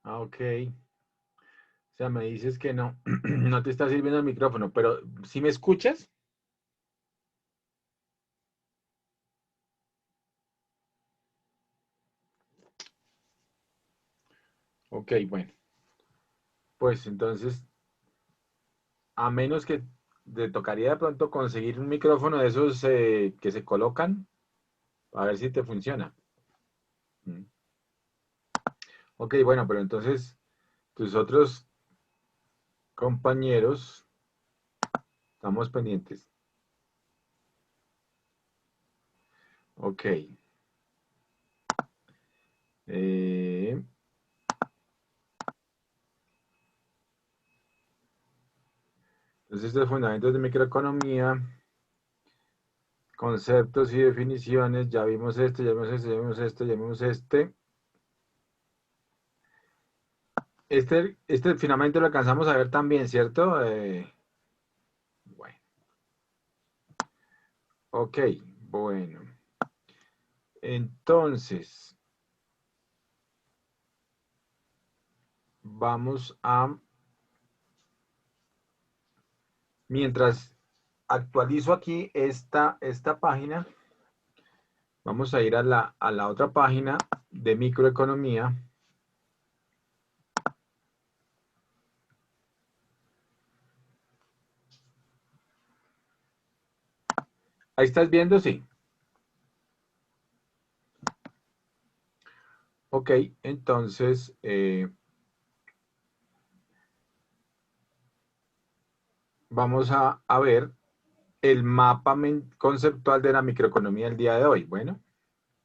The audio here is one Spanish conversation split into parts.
Ah, ok. O sea, me dices que no, no te está sirviendo el micrófono, pero ¿sí me escuchas? Ok, bueno. Pues entonces, a menos que te tocaría de pronto conseguir un micrófono de esos que se colocan, a ver si te funciona. Mm. Ok, bueno, pero entonces tus otros compañeros, estamos pendientes. Ok. Eh, entonces, estos fundamentos de microeconomía, conceptos y definiciones, ya vimos este, ya vimos este, ya vimos este, ya vimos este. Este finalmente lo alcanzamos a ver también, ¿cierto? Bueno, ok, bueno. Entonces, vamos a, mientras actualizo aquí esta página, vamos a ir a la otra página de microeconomía. Ahí estás viendo, sí. Ok, entonces, vamos a ver el mapa conceptual de la microeconomía el día de hoy. Bueno,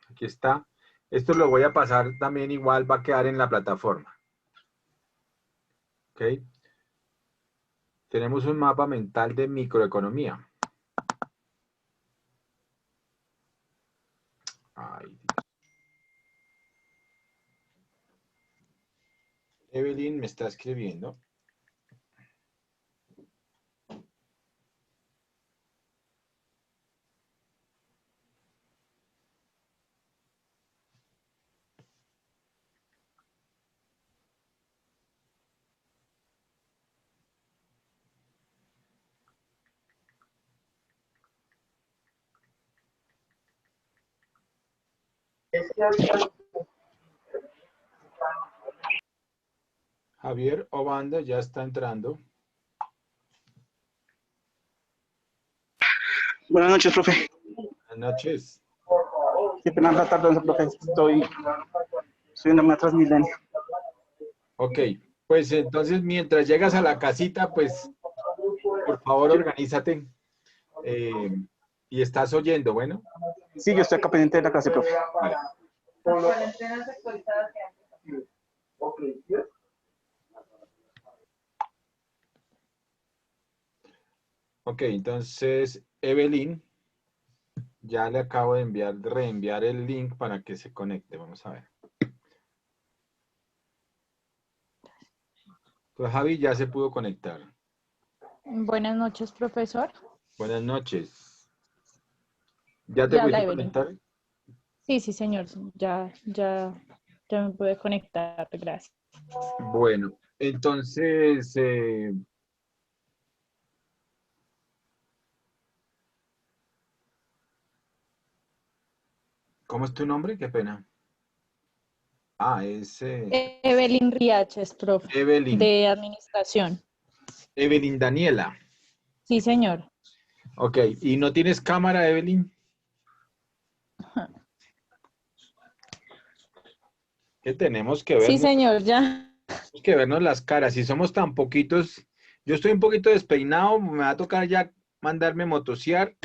aquí está. Esto lo voy a pasar también igual, va a quedar en la plataforma. ¿Ok? Tenemos un mapa mental de microeconomía. Ay, Evelyn me está escribiendo. Javier Obando ya está entrando. Buenas noches, profe. Buenas noches. Qué pena la tardanza, profe. Estoy subiendo a Transmilenio. Ok, pues entonces mientras llegas a la casita, pues por favor organízate eh, y estás oyendo, bueno. Sí, yo estoy acá pendiente de la clase, profe. Vale. Ok, entonces Evelyn, ya le acabo de reenviar el link para que se conecte. Vamos a ver. Pues Javi ya se pudo conectar. Buenas noches, profesor. Buenas noches. ¿Ya te Ya habla pudiste Evelyn. conectar? Sí, sí, señor. Ya me pude conectar. Gracias. Bueno, entonces, ¿cómo es tu nombre? Qué pena. Ah, es Evelyn Riaches, profe, Evelyn. de administración. Evelyn Daniela. Sí, señor. Ok, ¿y no tienes cámara, Evelyn? Que tenemos Sí, señor, ya. que vernos las caras. Si somos tan poquitos, yo estoy un poquito despeinado, me va a tocar ya mandarme motosear.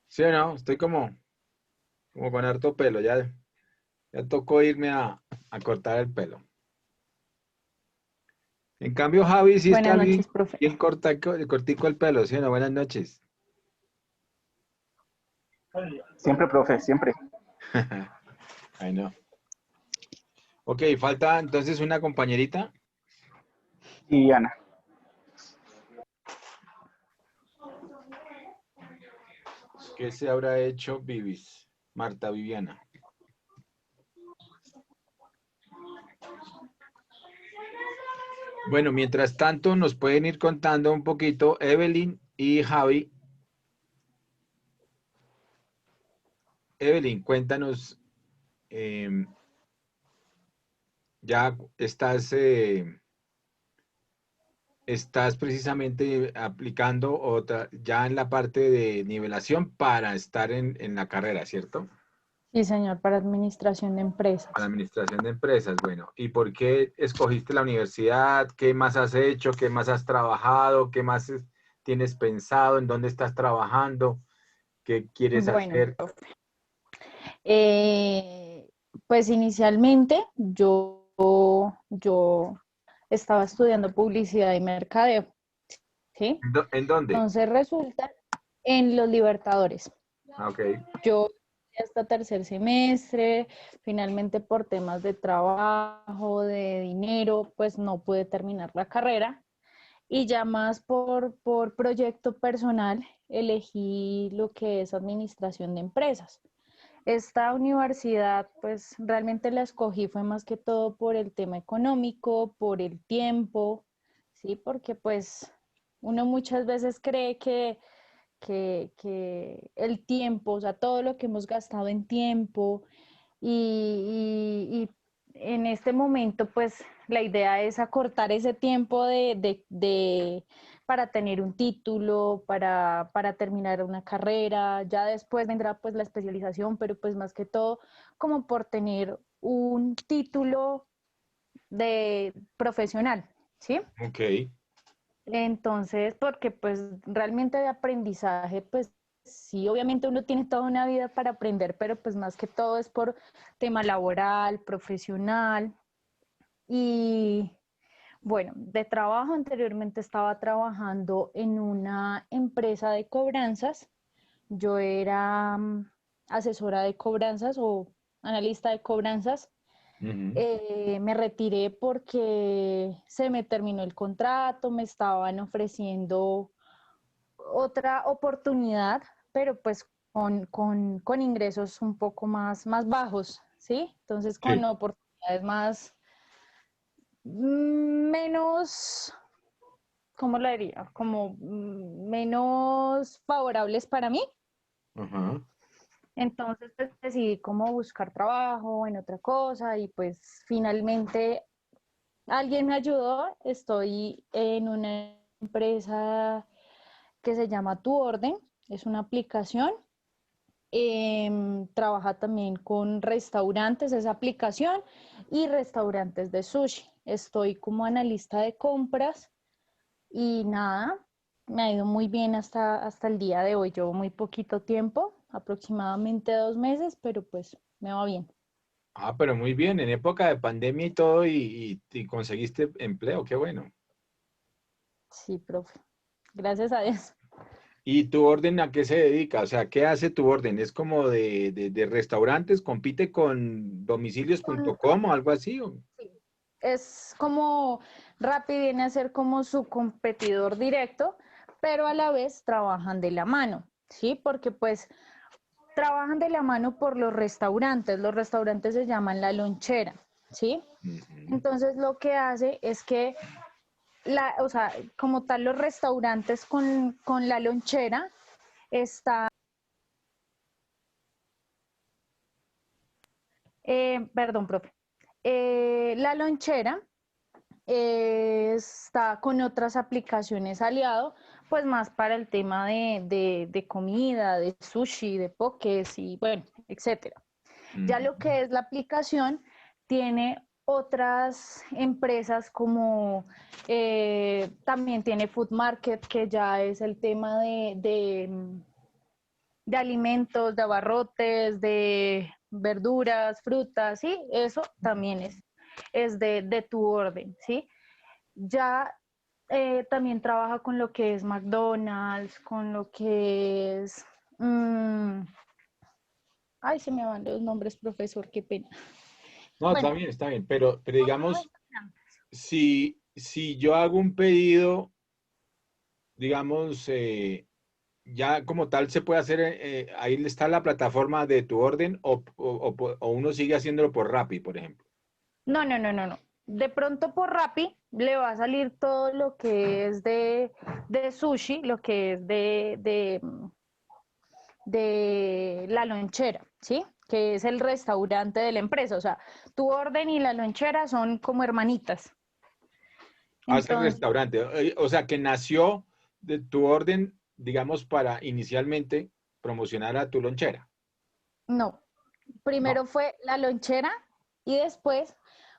Sí o no, estoy como con harto pelo, ya tocó irme a cortar el pelo. En cambio, Javi sí está Buenas bien, noches, profe. bien cortico el pelo, ¿sí o no? Buenas noches. Siempre, profe, siempre. Ay, no. Ok, falta entonces una compañerita. Y Ana. ¿Qué se habrá hecho Vivis? Marta Viviana. Bueno, mientras tanto nos pueden ir contando un poquito, Evelyn y Javi. Evelyn, cuéntanos, eh, ya estás precisamente aplicando otra, ya en la parte de nivelación para estar en la carrera, ¿cierto? Sí, señor, para administración de Para empresas. administración de empresas, bueno. ¿Y por qué escogiste la universidad? ¿Qué más has hecho? ¿Qué más has trabajado? ¿Qué más tienes pensado? ¿En dónde estás trabajando? ¿Qué quieres Bueno, hacer? eh, pues inicialmente yo estaba estudiando publicidad y mercadeo, ¿sí? ¿En dónde? Entonces resulta en los Libertadores. Ah, ok. Yo hasta tercer semestre, finalmente por temas de trabajo, de dinero, pues no pude terminar la carrera y ya más por proyecto personal elegí lo que es administración de empresas. Esta universidad, pues realmente la escogí fue más que todo por el tema económico, por el tiempo, ¿sí? Porque pues uno muchas veces cree que el tiempo, o sea, todo lo que hemos gastado en tiempo y en este momento, pues la idea es acortar ese tiempo para tener un título, para terminar una carrera, ya después vendrá pues la especialización, pero pues más que todo como por tener un título de profesional, ¿sí? Ok. Entonces, porque pues realmente de aprendizaje, pues sí, obviamente uno tiene toda una vida para aprender, pero pues más que todo es por tema laboral, profesional. Y bueno, de trabajo anteriormente estaba trabajando en una empresa de cobranzas. Yo era asesora de cobranzas o analista de cobranzas. Ujú. Me retiré porque se me terminó el contrato, me estaban ofreciendo otra oportunidad, pero pues con ingresos un poco más bajos, ¿sí? Entonces con Sí. oportunidades menos, ¿cómo lo diría? Como menos favorables para mí. Ajá. Entonces pues, decidí cómo buscar trabajo en otra cosa y pues finalmente alguien me ayudó. Estoy en una empresa que se llama Tu Orden, es una aplicación. Trabaja también con restaurantes, esa aplicación, y restaurantes de sushi. Estoy como analista de compras y nada, me ha ido muy bien hasta el día de hoy. Llevo muy poquito tiempo, aproximadamente 2 meses, pero pues me va bien. Ah, pero muy bien, en época de pandemia y todo, y conseguiste empleo, qué bueno. Sí, profe. Gracias a Dios. ¿Y tu orden a qué se dedica? O sea, ¿qué hace tu orden? ¿Es como de restaurantes? ¿Compite con Con, domicilios.com o algo así? sí, es como Rappi viene a ser como su competidor directo, pero a la vez trabajan de la mano, ¿sí? Porque pues trabajan de la mano por los restaurantes se llaman la lonchera, ¿sí? Ujú. Entonces lo que hace es que, o sea, como tal los restaurantes con la lonchera está, perdón, profe, la lonchera está con otras aplicaciones aliado, pues más para el tema de comida, de sushi, de pokés y bueno, etcétera. Ya lo Ujú. que es la aplicación tiene otras empresas como también tiene Food Market, que ya es el tema de alimentos, de abarrotes, de verduras, frutas, ¿sí? Eso también es de tu orden, ¿sí? Ya también trabaja con lo que es McDonald's, con lo que es... ay, se me van los nombres, profesor, qué pena. No, Bueno, está bien, pero otros digamos, restaurantes. si yo hago un pedido, digamos, ya como tal se puede hacer, ahí está la plataforma de tu orden o uno sigue haciéndolo por Rappi, por ejemplo. No, no, no, no, no. de pronto por Rappi le va a salir todo lo que es de sushi, lo que es de la lonchera, ¿sí? Que es el restaurante de la empresa. O sea, tu orden y la lonchera son como hermanitas. Hace Entonces, restaurante. O sea, que nació de tu orden, digamos, para inicialmente promocionar a tu lonchera. no. No. Primero fue la lonchera y después,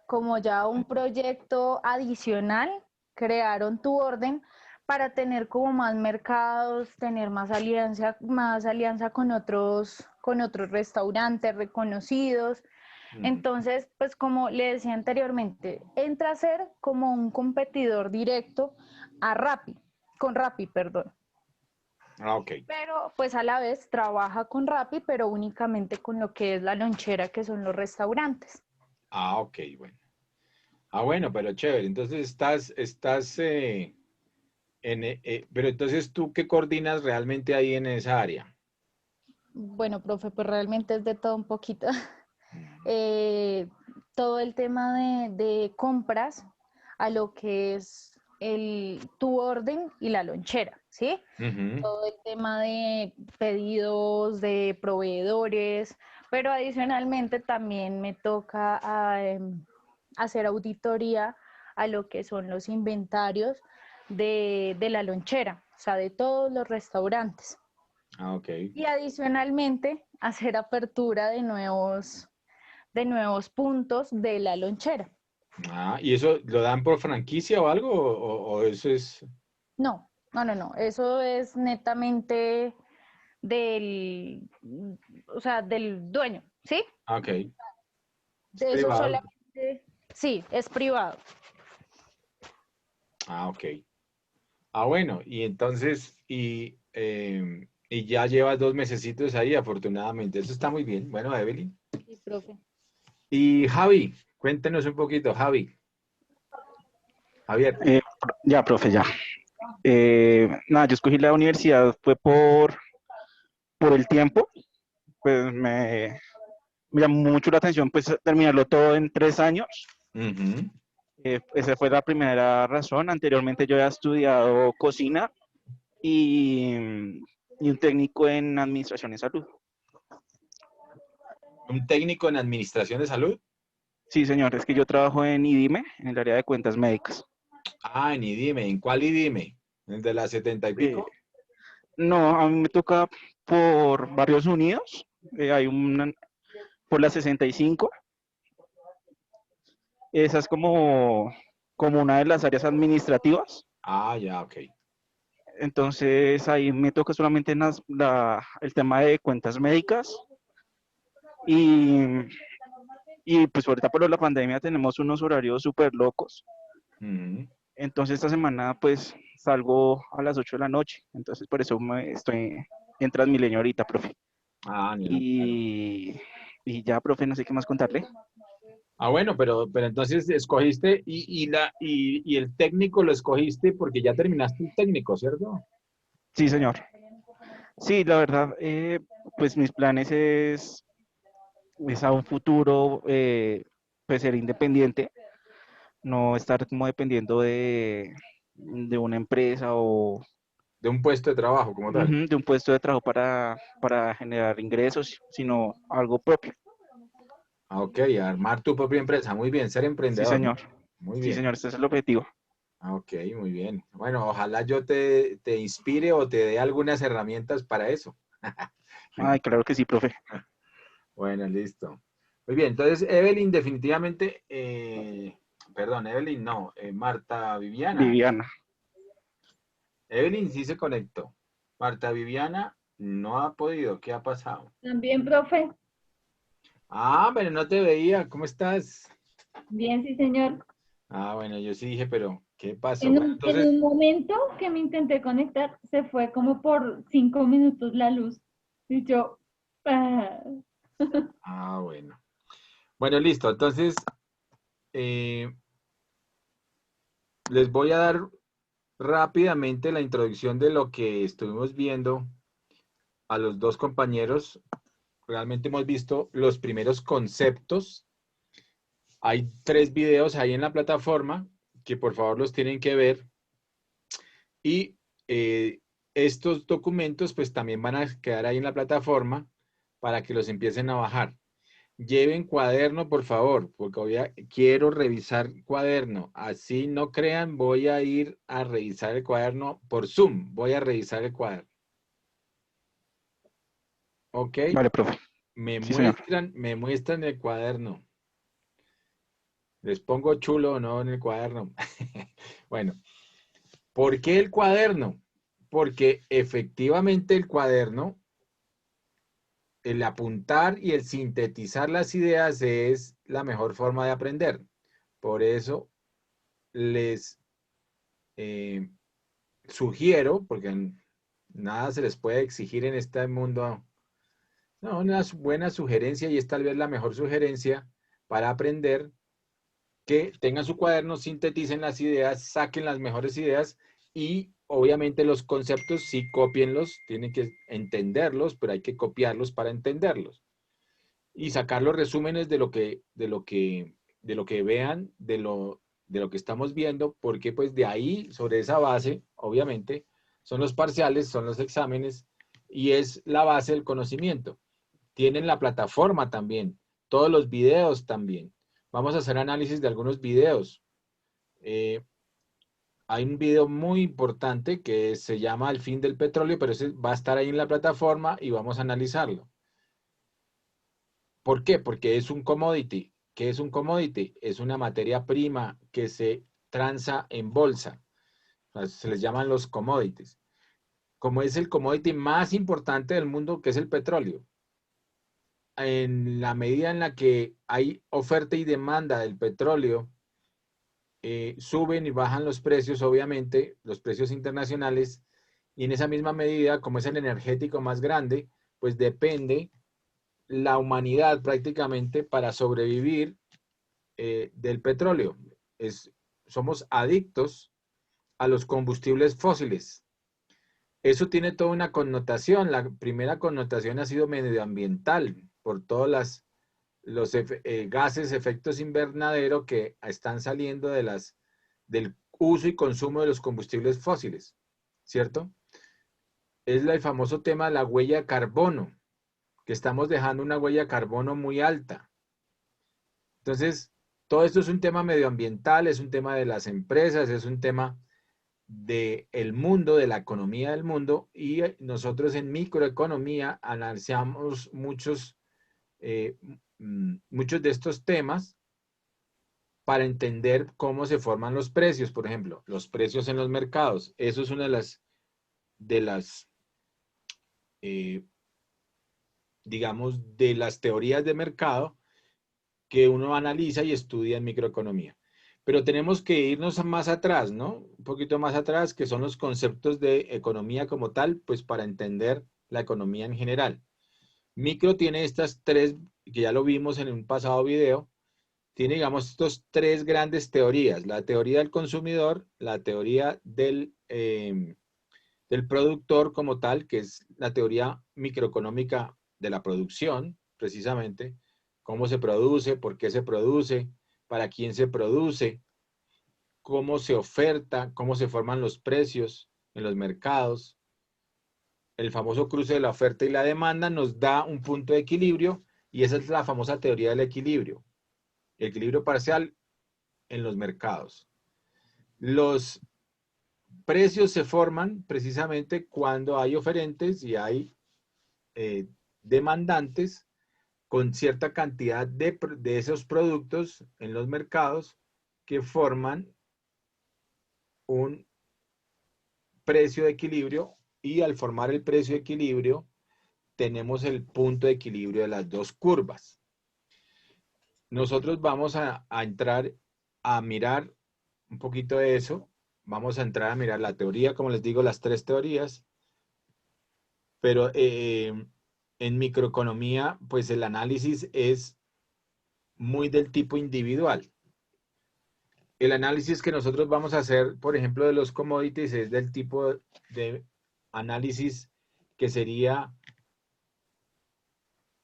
como ya un proyecto adicional, crearon tu orden para tener como más mercados, tener más alianza con otros restaurantes reconocidos. Ujú. Entonces, pues como le decía anteriormente, entra a ser como un competidor directo a Rappi, con Rappi, perdón. Ah, ok. Pero pues a la vez trabaja con Rappi, pero únicamente con lo que es la lonchera, que son los restaurantes. Ah, ok, bueno. Ah, bueno, pero chévere. Entonces estás pero entonces tú qué coordinas realmente ahí en esa área. Bueno, profe, pues realmente es de todo un poquito. Mm. Eh, todo el tema de compras a lo que es tu orden y la lonchera, ¿sí? Ujú. Todo el tema de pedidos de proveedores, pero adicionalmente también me toca hacer auditoría a lo que son los inventarios de la lonchera, o sea, de todos los restaurantes. Ah, ok. Y adicionalmente hacer apertura de nuevos puntos de la lonchera. Ah, ¿y eso lo dan por franquicia o algo? ¿O eso es? No, no, no, no, eso es netamente del, o sea, del dueño, ¿sí? Ah, ok. Es De eso privado. solamente, sí, es privado. Ah, ok. Ah, bueno, y entonces, y ya llevas 2 mesecitos ahí, afortunadamente. Eso está muy bien. Bueno, Evelyn. Sí, profe. Y Javi, cuéntenos un poquito, Javi. Javier. Ya, profe, ya. Nada, yo escogí la universidad, fue por el tiempo, pues me llamó mucho la atención, pues terminarlo todo en 3 años. Ujú. Esa fue la primera razón. Anteriormente yo había estudiado cocina y, y un técnico en administración de salud. Un técnico en administración de salud. Sí, señor, es que yo trabajo en IDIME, en el área de cuentas médicas. Ah, en IDIME. ¿En cuál IDIME? ¿El de las 70 y Eh, pico? no, a mí me toca por Barrios Unidos, hay una por la 65. Esa es como una de las áreas administrativas. Ah, ya, ok. Entonces ahí me toca solamente el tema de cuentas médicas y, y pues ahorita por la pandemia tenemos unos horarios súper locos. Ujú. Entonces esta semana pues salgo a las 8 de la noche. Entonces por eso estoy en Transmilenio ahorita, profe. Ah, ya, claro. Y, y ya, profe, no sé qué más contarle. Ah, bueno, pero entonces escogiste y el técnico lo escogiste porque ya terminaste el técnico, ¿cierto? Sí, señor. Sí, la verdad, pues mis planes es a un futuro pues ser independiente, no estar como dependiendo de una empresa o De un puesto de trabajo como tal. de un puesto de trabajo para generar ingresos, sino algo propio. Ah, ok, armar tu propia empresa. Muy bien, ser Sí, emprendedor, ¿no? señor. Muy Sí, bien. señor, ese es el objetivo. Ah, ok, muy bien. Bueno, ojalá yo te inspire o te dé algunas herramientas para eso. Ay, claro que sí, profe. Bueno, listo. Muy bien, entonces Evelyn definitivamente, perdón, Evelyn no, Marta Viviana. Viviana. Evelyn sí se conectó. Marta Viviana no ha podido. ¿Qué ha pasado? También, profe. Ah, pero no te veía. ¿Cómo estás? Bien, sí, señor. Ah, bueno, yo sí dije, pero ¿qué pasó? En Bueno, un, en entonces, un momento que me intenté conectar, se fue como por 5 minutos la luz. Y yo, ah, bueno. Bueno, listo. Entonces, eh, les voy a dar rápidamente la introducción de lo que estuvimos viendo a los dos compañeros. Realmente hemos visto los primeros conceptos Hay 3 videos ahí en la plataforma que por favor los tienen que ver. Y estos documentos pues también van a quedar ahí en la plataforma para que los empiecen a bajar. Lleven cuaderno, por favor, porque quiero revisar cuaderno. Así no crean, voy a ir a revisar el cuaderno por Zoom. Voy a revisar el cuaderno. ¿Ok? Vale, profe. Sí, señor. Me muestran el cuaderno. Les pongo chulo o no en el cuaderno. Bueno, ¿por qué el cuaderno? Porque efectivamente el cuaderno, el apuntar y el sintetizar las ideas es la mejor forma de aprender. Por eso les sugiero, porque nada se les puede exigir en este mundo, no, una buena sugerencia, y es tal vez la mejor sugerencia para aprender, que tengan su cuaderno, sinteticen las ideas, saquen las mejores ideas y obviamente los conceptos sí cópienlos, tienen que entenderlos, pero hay que copiarlos para entenderlos y sacar los resúmenes de lo que vean, de lo que estamos viendo, porque pues de ahí, sobre esa base, obviamente, son los parciales, son los exámenes y es la base del conocimiento. Tienen la plataforma también, todos los videos también. Vamos a hacer análisis de algunos videos. Hay un video muy importante que se llama El fin del petróleo, pero ese va a estar ahí en la plataforma y vamos a analizarlo. ¿Por qué? Porque es un commodity. ¿Qué es un commodity? Es una materia prima que se transa en bolsa. O sea, se les llaman los commodities. Como es el commodity más importante del mundo, que es el petróleo. En la medida en la que hay oferta y demanda del petróleo, suben y bajan los precios, obviamente, los precios internacionales, y en esa misma medida, como es el energético más grande, pues depende la humanidad prácticamente para sobrevivir del petróleo. Somos adictos a los combustibles fósiles. Eso tiene toda una connotación. La primera connotación ha sido medioambiental, por todos los gases, efectos invernadero que están saliendo del uso y consumo de los combustibles fósiles, ¿cierto? Es el famoso tema de la huella de carbono, que estamos dejando una huella de carbono muy alta. Entonces, todo esto es un tema medioambiental, es un tema de las empresas, es un tema del mundo, de la economía del mundo, y nosotros en microeconomía analizamos muchos de estos temas para entender cómo se forman los precios, por ejemplo, los precios en los mercados. Eso es una de las digamos, de las teorías de mercado que uno analiza y estudia en microeconomía. Pero tenemos que irnos más atrás, ¿no? Un poquito más atrás, que son los conceptos de economía como tal, pues para entender la economía en general. Micro tiene estas 3, que ya lo vimos en un pasado video, tiene, digamos, estos 3 grandes teorías: la teoría del consumidor, la teoría del productor como tal, que es la teoría microeconómica de la producción, precisamente, cómo se produce, por qué se produce, para quién se produce, cómo se oferta, cómo se forman los precios en los mercados. El famoso cruce de la oferta y la demanda nos da un punto de equilibrio, y esa es la famosa teoría del equilibrio, el equilibrio parcial en los mercados. Los precios se forman precisamente cuando hay oferentes y hay demandantes con cierta cantidad de esos productos en los mercados, que forman un precio de equilibrio, y al formar el precio de equilibrio tenemos el punto de equilibrio de las dos curvas. Nosotros vamos a entrar a mirar un poquito de eso, vamos a entrar a mirar la teoría, como les digo, las 3 teorías, pero en microeconomía, pues el análisis es muy del tipo individual. El análisis que nosotros vamos a hacer, por ejemplo, de los commodities, es del tipo de análisis que sería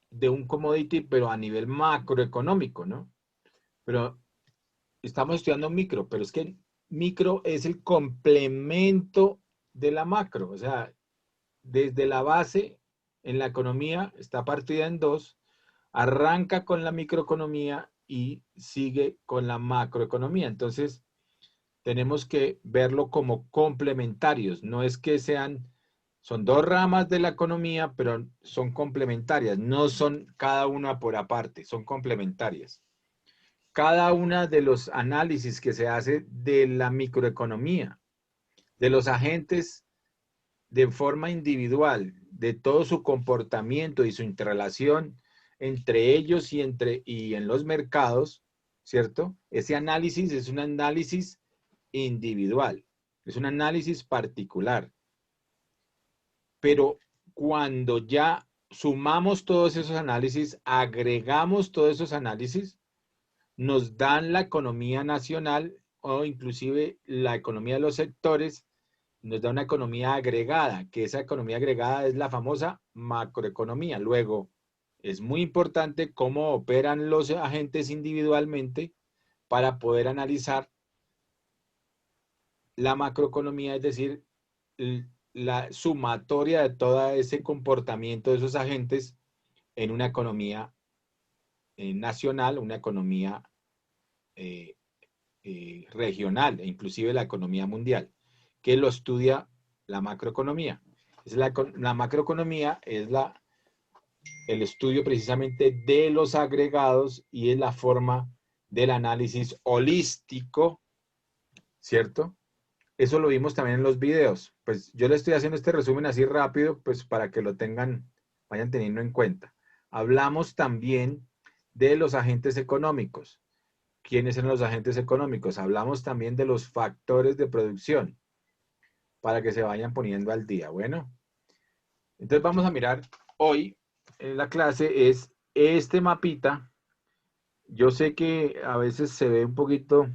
de un commodity, pero a nivel macroeconómico, ¿no? Pero estamos estudiando micro, pero es que micro es el complemento de la macro. O sea, desde la base en la economía está partida en dos, arranca con la microeconomía y sigue con la macroeconomía. Entonces, tenemos que verlo como complementarios. No es que son dos ramas de la economía, pero son complementarias. No son cada una por aparte, son complementarias. Cada una de los análisis que se hace de la microeconomía, de los agentes de forma individual, de todo su comportamiento y su interrelación entre ellos y en los mercados, ¿cierto? Ese análisis es un análisis individual, es un análisis particular. Pero cuando ya sumamos todos esos análisis, agregamos todos esos análisis, nos dan la economía nacional o inclusive la economía de los sectores, nos da una economía agregada, que esa economía agregada es la famosa macroeconomía. Luego, es muy importante cómo operan los agentes individualmente para poder analizar la macroeconomía, es decir, la sumatoria de todo ese comportamiento de esos agentes en una economía nacional, una economía regional e inclusive la economía mundial, que lo estudia la macroeconomía. La macroeconomía es el estudio precisamente de los agregados y es la forma del análisis holístico, ¿cierto? Eso lo vimos también en los videos. Pues yo le estoy haciendo este resumen así rápido, pues para que lo vayan teniendo en cuenta. Hablamos también de los agentes económicos. ¿Quiénes son los agentes económicos? Hablamos también de los factores de producción, para que se vayan poniendo al día. Bueno, entonces vamos a mirar hoy en la clase es este mapita. Yo sé que a veces se ve un poquito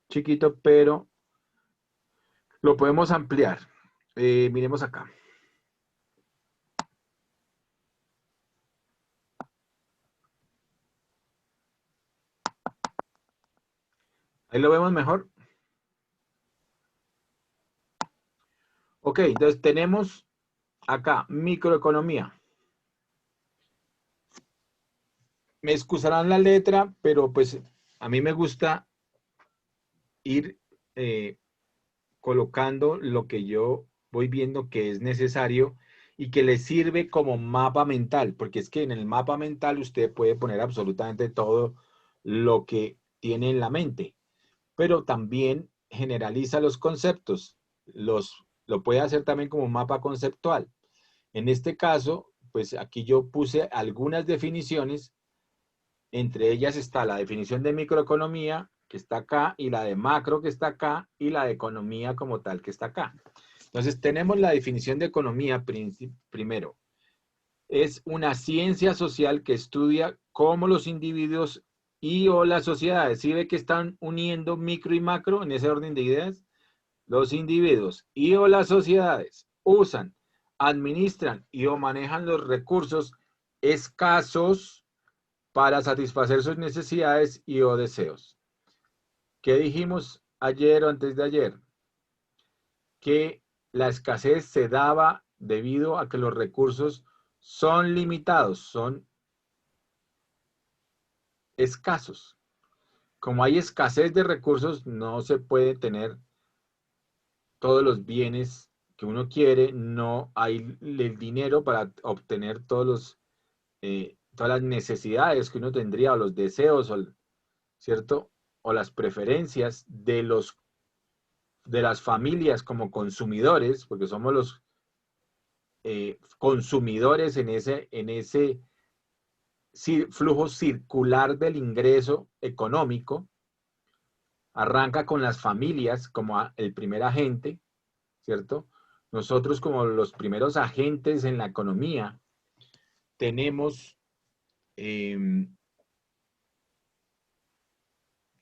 chiquito, pero lo podemos ampliar. Miremos acá. Ahí lo vemos mejor. Ok, entonces tenemos acá microeconomía. Me excusarán la letra, pero pues a mí me gusta ir colocando lo que yo voy viendo que es necesario y que le sirve como mapa mental, porque es que en el mapa mental usted puede poner absolutamente todo lo que tiene en la mente, pero también generaliza los conceptos, lo puede hacer también como un mapa conceptual. En este caso, pues aquí yo puse algunas definiciones, entre ellas está la definición de microeconomía, que está acá, y la de macro, que está acá, y la de economía como tal, que está acá. Entonces, tenemos la definición de economía primero. Es una ciencia social que estudia cómo los individuos y o las sociedades, ¿sí ve que están uniendo micro y macro en ese orden de ideas? Los individuos y o las sociedades usan, administran y o manejan los recursos escasos para satisfacer sus necesidades y o deseos. ¿Qué dijimos ayer o antes de ayer? Que la escasez se daba debido a que los recursos son limitados, son escasos. Como hay escasez de recursos, no se puede tener todos los bienes que uno quiere, no hay el dinero para obtener todas las necesidades que uno tendría, o los deseos, ¿cierto? O las preferencias de las familias como consumidores, porque somos los consumidores en ese flujo circular del ingreso económico. Arranca con las familias como el primer agente, ¿cierto? Nosotros como los primeros agentes en la economía tenemos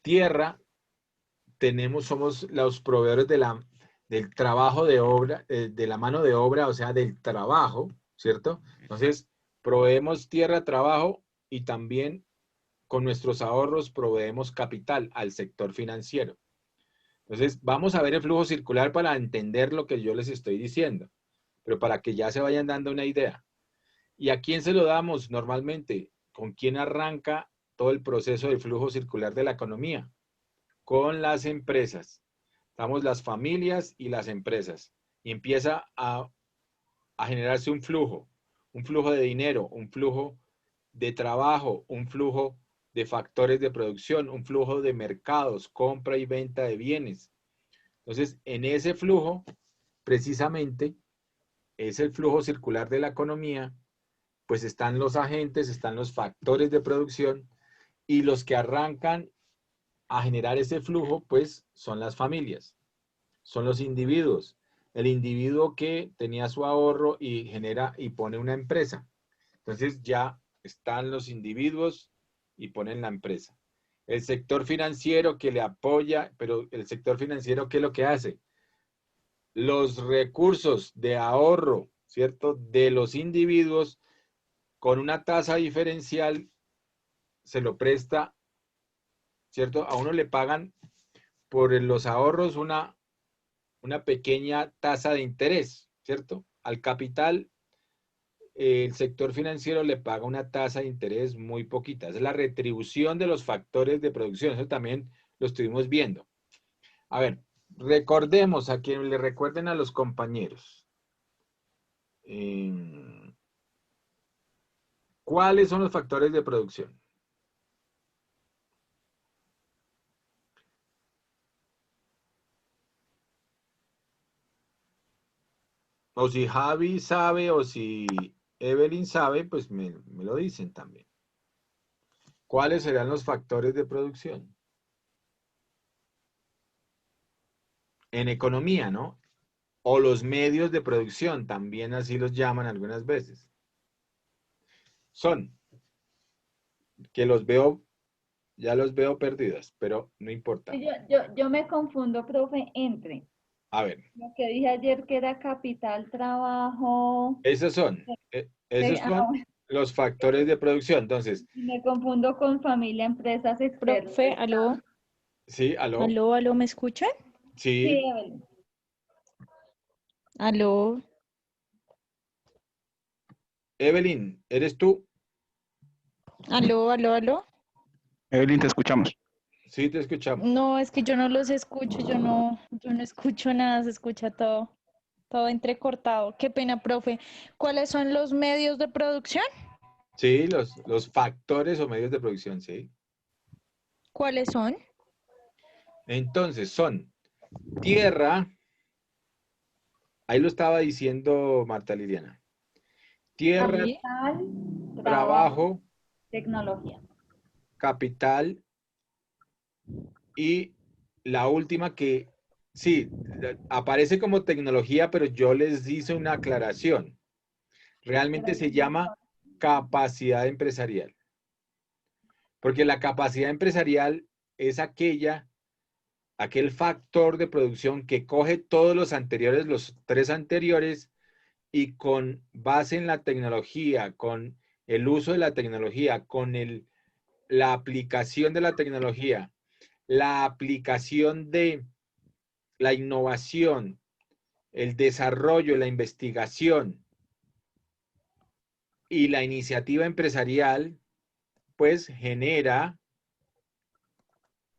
tierra, somos los proveedores del trabajo de obra, de la mano de obra, o sea, del trabajo, ¿cierto? Entonces, proveemos tierra, trabajo y también con nuestros ahorros proveemos capital al sector financiero. Entonces, vamos a ver el flujo circular para entender lo que yo les estoy diciendo, pero para que ya se vayan dando una idea. ¿Y a quién se lo damos normalmente? ¿Con quién arranca todo el proceso del flujo circular de la economía? Con las empresas. Estamos las familias y las empresas. Y empieza a generarse un flujo de dinero, un flujo de trabajo, un flujo de factores de producción, un flujo de mercados, compra y venta de bienes. Entonces, en ese flujo, precisamente, es el flujo circular de la economía, pues están los agentes, están los factores de producción y los que arrancan a generar ese flujo, pues son las familias, son los individuos. El individuo que tenía su ahorro y genera y pone una empresa. Entonces ya están los individuos y ponen la empresa. El sector financiero que le apoya, pero el sector financiero, ¿qué es lo que hace? Los recursos de ahorro, ¿cierto? De los individuos con una tasa diferencial se lo presta, ¿cierto? A uno le pagan por los ahorros una pequeña tasa de interés, ¿cierto? Al capital, el sector financiero le paga una tasa de interés muy poquita. Es la retribución de los factores de producción. Eso también lo estuvimos viendo. A ver, recordemos a quien le recuerden a los compañeros. ¿Cuáles son los factores de producción? O si Javi sabe o si Evelyn sabe, pues me lo dicen también. ¿Cuáles serán los factores de producción? En economía, ¿no? O los medios de producción, también así los llaman algunas veces. Son, que los veo, ya los veo perdidos, pero no importa. Yo me confundo, profe, entre A ver. lo que dije ayer que era capital, trabajo. Esos son los factores de producción. Entonces. Me confundo con familia, empresas, externas. Profe, aló. Sí, aló. Aló, ¿me escuchan? Sí. Sí, Evelyn. Aló. Evelyn, ¿eres tú? Aló. Evelyn, te escuchamos. Sí, te escuchamos. No, es que yo no los escucho, yo no escucho nada, se escucha todo entrecortado. Qué pena, profe. ¿Cuáles son los medios de producción? Sí, los factores o medios de producción, sí. ¿Cuáles son? Entonces, son tierra, ahí lo estaba diciendo Marta Liliana. Tierra, capital, trabajo, tecnología. Capital y la última que, sí, aparece como tecnología, pero yo les hice una aclaración. Realmente se llama capacidad empresarial. Porque la capacidad empresarial es aquel factor de producción que coge todos los anteriores, los tres anteriores, y con base en la tecnología, con el uso de la tecnología, con la aplicación de la tecnología, la aplicación de la innovación, el desarrollo, la investigación y la iniciativa empresarial, pues genera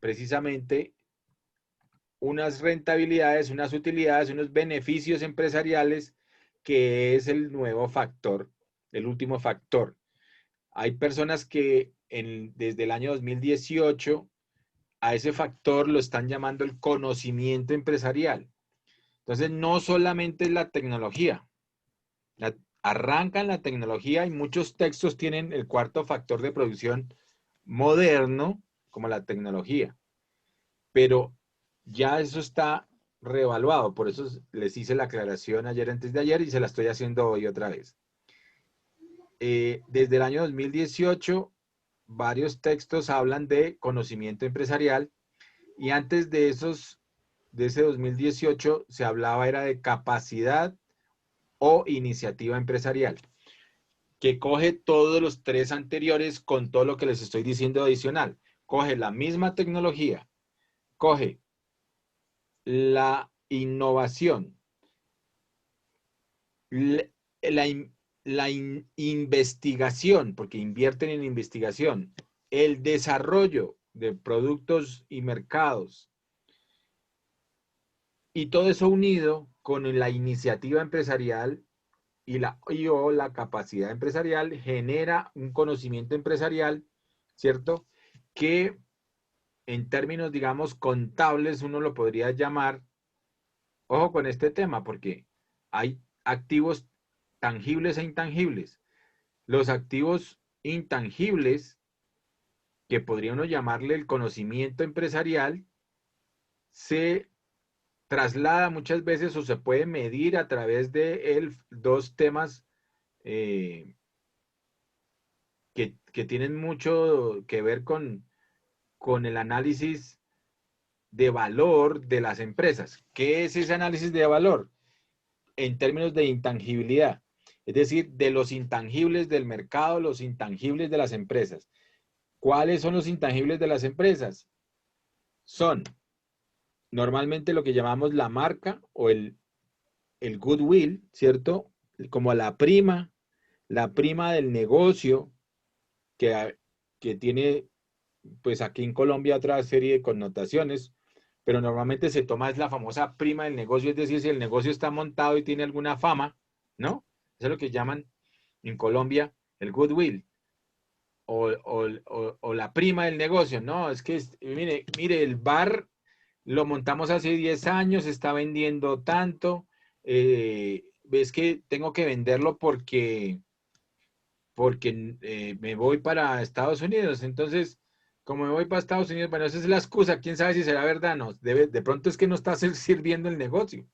precisamente unas rentabilidades, unas utilidades, unos beneficios empresariales, que es el nuevo factor, el último factor. Hay personas que desde el año 2018 a ese factor lo están llamando el conocimiento empresarial. Entonces, no solamente es la tecnología. Arrancan la tecnología y muchos textos tienen el cuarto factor de producción moderno como la tecnología. Pero ya eso está reevaluado, por eso les hice la aclaración ayer antes de ayer y se la estoy haciendo hoy otra vez. Desde el año 2018, varios textos hablan de conocimiento empresarial y antes de ese 2018 se hablaba era de capacidad o iniciativa empresarial. que coge todos los tres anteriores con todo lo que les estoy diciendo adicional. Coge la misma tecnología, coge la innovación, investigación, porque invierten en investigación, el desarrollo de productos y mercados, y todo eso unido con la iniciativa empresarial o la capacidad empresarial, genera un conocimiento empresarial, ¿cierto? Que en términos, digamos, contables, uno lo podría llamar, ojo con este tema, porque hay activos tangibles e intangibles. Los activos intangibles, que podría uno llamarle el conocimiento empresarial, se traslada muchas veces o se puede medir a través de dos temas que tienen mucho que ver con el análisis de valor de las empresas. ¿Qué es ese análisis de valor? En términos de intangibilidad, es decir, de los intangibles del mercado, los intangibles de las empresas. ¿Cuáles son los intangibles de las empresas? Son normalmente lo que llamamos la marca o el goodwill, ¿cierto? Como la prima del negocio que tiene, pues aquí en Colombia, otra serie de connotaciones, pero normalmente se toma es la famosa prima del negocio, es decir, si el negocio está montado y tiene alguna fama, ¿no? Eso es lo que llaman en Colombia el goodwill o la prima del negocio, ¿no? Es que, mire, el bar lo montamos hace 10 años, está vendiendo tanto, ves que tengo que venderlo porque me voy para Estados Unidos. Entonces, como me voy para Estados Unidos, bueno, esa es la excusa. ¿Quién sabe si será verdad? No, de pronto es que no está sirviendo el negocio.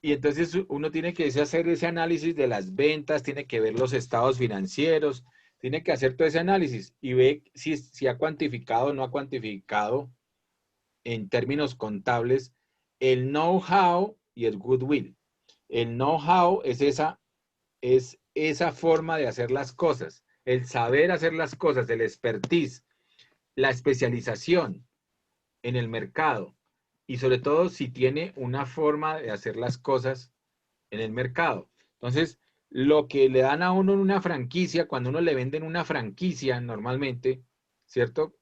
Y entonces uno tiene que hacer ese análisis de las ventas, tiene que ver los estados financieros, tiene que hacer todo ese análisis y ve si ha cuantificado o no ha cuantificado en términos contables el know-how y el goodwill. El know-how es esa forma de hacer las cosas, el saber hacer las cosas, el expertise, la especialización en el mercado y sobre todo si tiene una forma de hacer las cosas en el mercado. Entonces, lo que le dan a uno en una franquicia, cuando uno le venden una franquicia normalmente, ¿cierto?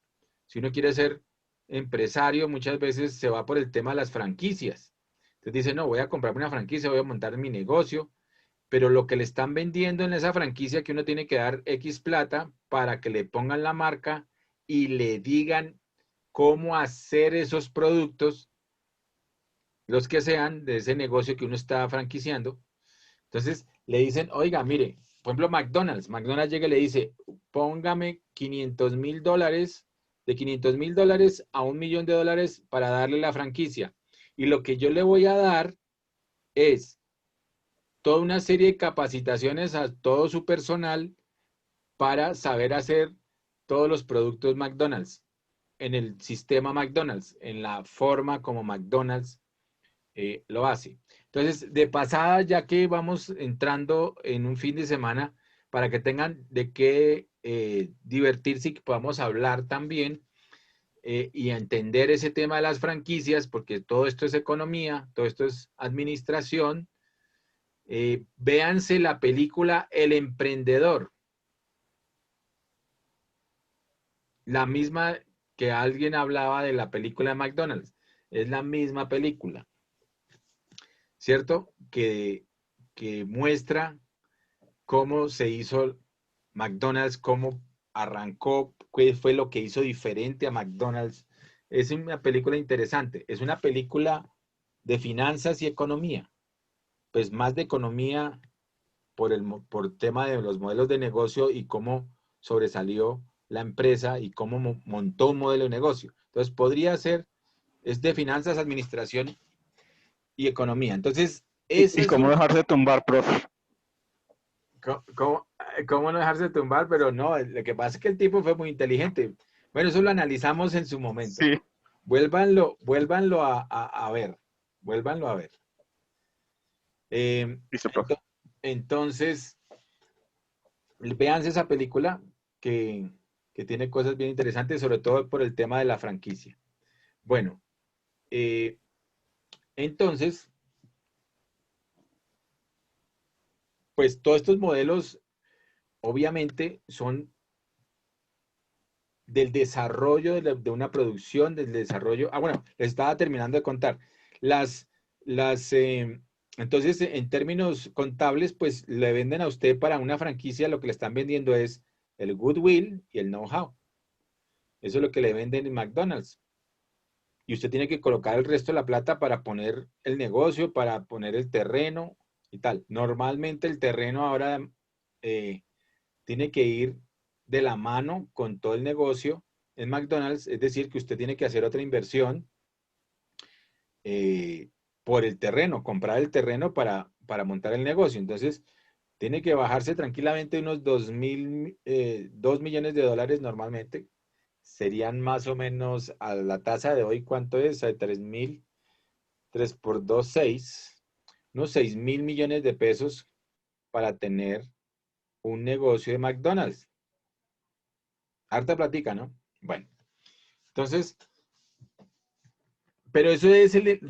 Si uno quiere ser empresario, muchas veces se va por el tema de las franquicias. Entonces dice, no, voy a comprarme una franquicia, voy a montar mi negocio, pero lo que le están vendiendo en esa franquicia que uno tiene que dar X plata para que le pongan la marca y le digan cómo hacer esos productos, los que sean de ese negocio que uno está franquiciando. Entonces le dicen, oiga, mire, por ejemplo, McDonald's llega y le dice, póngame $500,000, de $500,000 a $1,000,000 para darle la franquicia. Y lo que yo le voy a dar es toda una serie de capacitaciones a todo su personal para saber hacer todos los productos McDonald's en el sistema McDonald's, en la forma como McDonald's lo hace. Entonces, de pasada, ya que vamos entrando en un fin de semana, para que tengan de qué divertirse y que podamos hablar también y entender ese tema de las franquicias, porque todo esto es economía, todo esto es administración. Véanse la película El Emprendedor. La misma que alguien hablaba de la película de McDonald's. Es la misma película, ¿cierto? Que muestra cómo se hizo McDonald's, cómo arrancó, qué fue lo que hizo diferente a McDonald's. Es una película interesante. Es una película de finanzas y economía. Pues más de economía por tema de los modelos de negocio y cómo sobresalió la empresa y cómo montó un modelo de negocio. Entonces podría ser, es de finanzas, administración y economía. Entonces, ¿Y cómo dejarse tumbar, profe? ¿Cómo no dejarse tumbar? Pero no, lo que pasa es que el tipo fue muy inteligente. Bueno, eso lo analizamos en su momento. Sí. Vuélvanlo a ver. Vuélvanlo a ver. Listo, profe. Entonces, Vean esa película que tiene cosas bien interesantes, sobre todo por el tema de la franquicia. Bueno, eh, entonces, pues todos estos modelos obviamente son del desarrollo de una producción, del desarrollo. Ah, bueno, les estaba terminando de contar. Las, las, entonces, en términos contables, pues le venden a usted para una franquicia, lo que le están vendiendo es el goodwill y el know-how. Eso es lo que le venden en McDonald's. Y usted tiene que colocar el resto de la plata para poner el negocio, para poner el terreno y tal. Normalmente el terreno ahora eh, tiene que ir de la mano con todo el negocio en McDonald's, es decir, que usted tiene que hacer otra inversión eh, por el terreno, comprar el terreno para montar el negocio. Entonces, tiene que bajarse tranquilamente unos 2 millones de dólares normalmente. Serían más o menos a la tasa de hoy, ¿cuánto es? A 3.000, 3 por 2, 6, unos 6.000 millones de pesos para tener un negocio de McDonald's. Harta platica, ¿no? Bueno, entonces, pero eso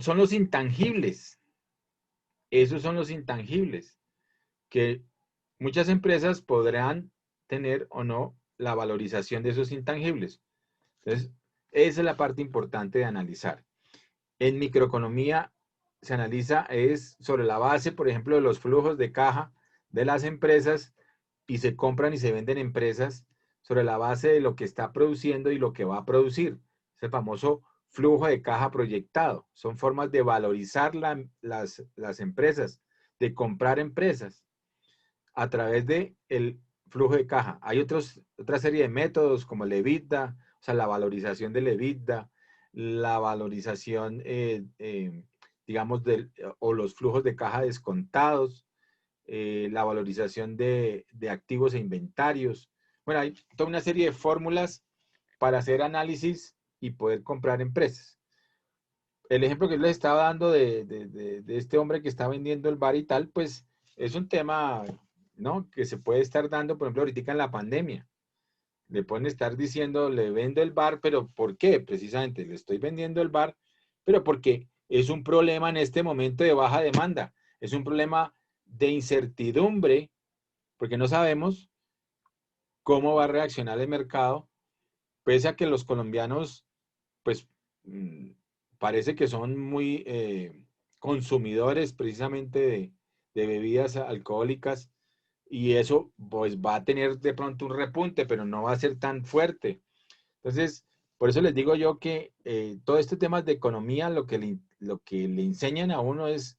son los intangibles. Esos son los intangibles que muchas empresas podrán tener o no la valorización de esos intangibles. Entonces, esa es la parte importante de analizar. En microeconomía se analiza es sobre la base, por ejemplo, de los flujos de caja de las empresas y se compran y se venden empresas sobre la base de lo que está produciendo y lo que va a producir. Ese famoso flujo de caja proyectado. Son formas de valorizar las empresas, de comprar empresas a través del flujo de caja. Hay otra serie de métodos como el EBITDA, o sea, la valorización del EBITDA, la valorización, digamos, o los flujos de caja descontados, la valorización de activos e inventarios. Bueno, hay toda una serie de fórmulas para hacer análisis y poder comprar empresas. El ejemplo que les estaba dando de este hombre que está vendiendo el bar y tal, pues es un tema, ¿no? Que se puede estar dando, por ejemplo, ahorita en la pandemia. Le pueden estar diciendo, le vendo el bar, pero ¿por qué? Precisamente, le estoy vendiendo el bar, pero porque es un problema en este momento de baja demanda. Es un problema de incertidumbre, porque no sabemos cómo va a reaccionar el mercado, pese a que los colombianos, pues, parece que son muy consumidores precisamente de bebidas alcohólicas y eso pues va a tener de pronto un repunte, pero no va a ser tan fuerte. Entonces, por eso les digo yo que todo este tema de economía lo que le enseñan a uno es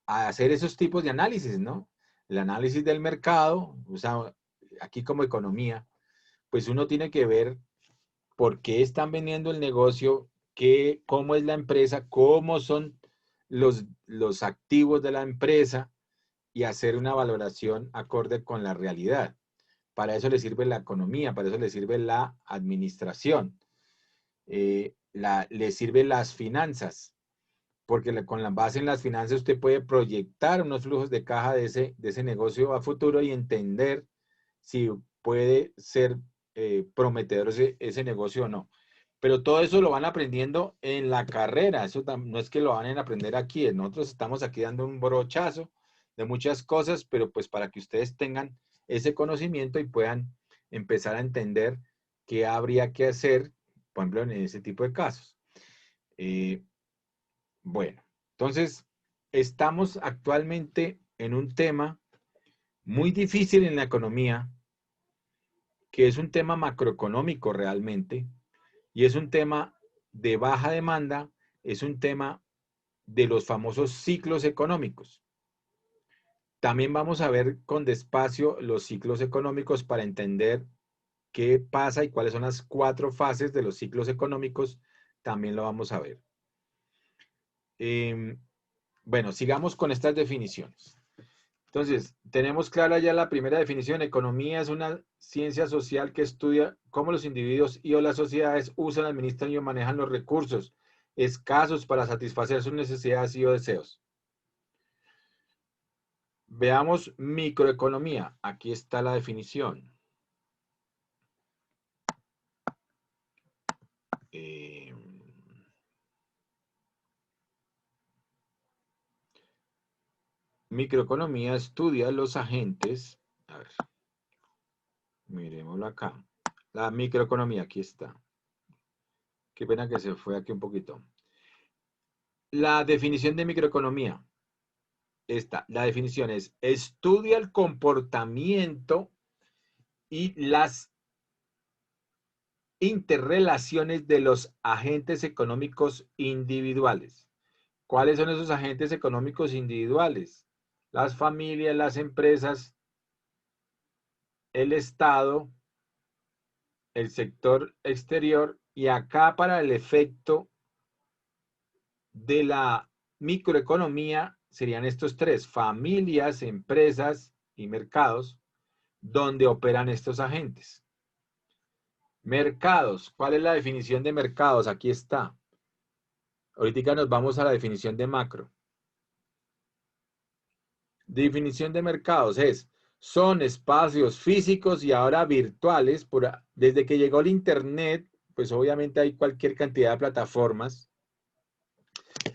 a hacer esos tipos de análisis, ¿no? El análisis del mercado, o sea, aquí como economía, pues uno tiene que ver por qué están vendiendo el negocio, cómo es la empresa, cómo son los activos de la empresa y hacer una valoración acorde con la realidad. Para eso le sirve la economía, para eso le sirve la administración, le sirven las finanzas, porque con la base en las finanzas usted puede proyectar unos flujos de caja de ese negocio a futuro y entender si puede ser prometedor ese negocio o no. Pero todo eso lo van aprendiendo en la carrera, eso no es que lo van a aprender aquí, nosotros estamos aquí dando un brochazo de muchas cosas, pero pues para que ustedes tengan ese conocimiento y puedan empezar a entender qué habría que hacer, por ejemplo, en ese tipo de casos. Bueno, entonces estamos actualmente en un tema muy difícil en la economía, que es un tema macroeconómico realmente, y es un tema de baja demanda, es un tema de los famosos ciclos económicos. También vamos a ver con despacio los ciclos económicos para entender qué pasa y cuáles son las 4 fases de los ciclos económicos, también lo vamos a ver. Bueno, sigamos con estas definiciones. Entonces, tenemos clara ya la primera definición. Economía es una ciencia social que estudia cómo los individuos y o las sociedades usan, administran y manejan los recursos escasos para satisfacer sus necesidades y o deseos. Veamos microeconomía. Aquí está la definición. Microeconomía estudia los agentes. A ver, miremoslo acá. La microeconomía, aquí está. Qué pena que se fue aquí un poquito. La definición de microeconomía. La definición es: estudia el comportamiento y las interrelaciones de los agentes económicos individuales. ¿Cuáles son esos agentes económicos individuales? Las familias, las empresas, el Estado, el sector exterior, y acá para el efecto de la microeconomía serían estos tres: familias, empresas y mercados, donde operan estos agentes. Mercados. ¿Cuál es la definición de mercados? Aquí está. Ahorita nos vamos a la definición de macro. Definición de mercados son espacios físicos y ahora virtuales. Desde que llegó el Internet, pues obviamente hay cualquier cantidad de plataformas.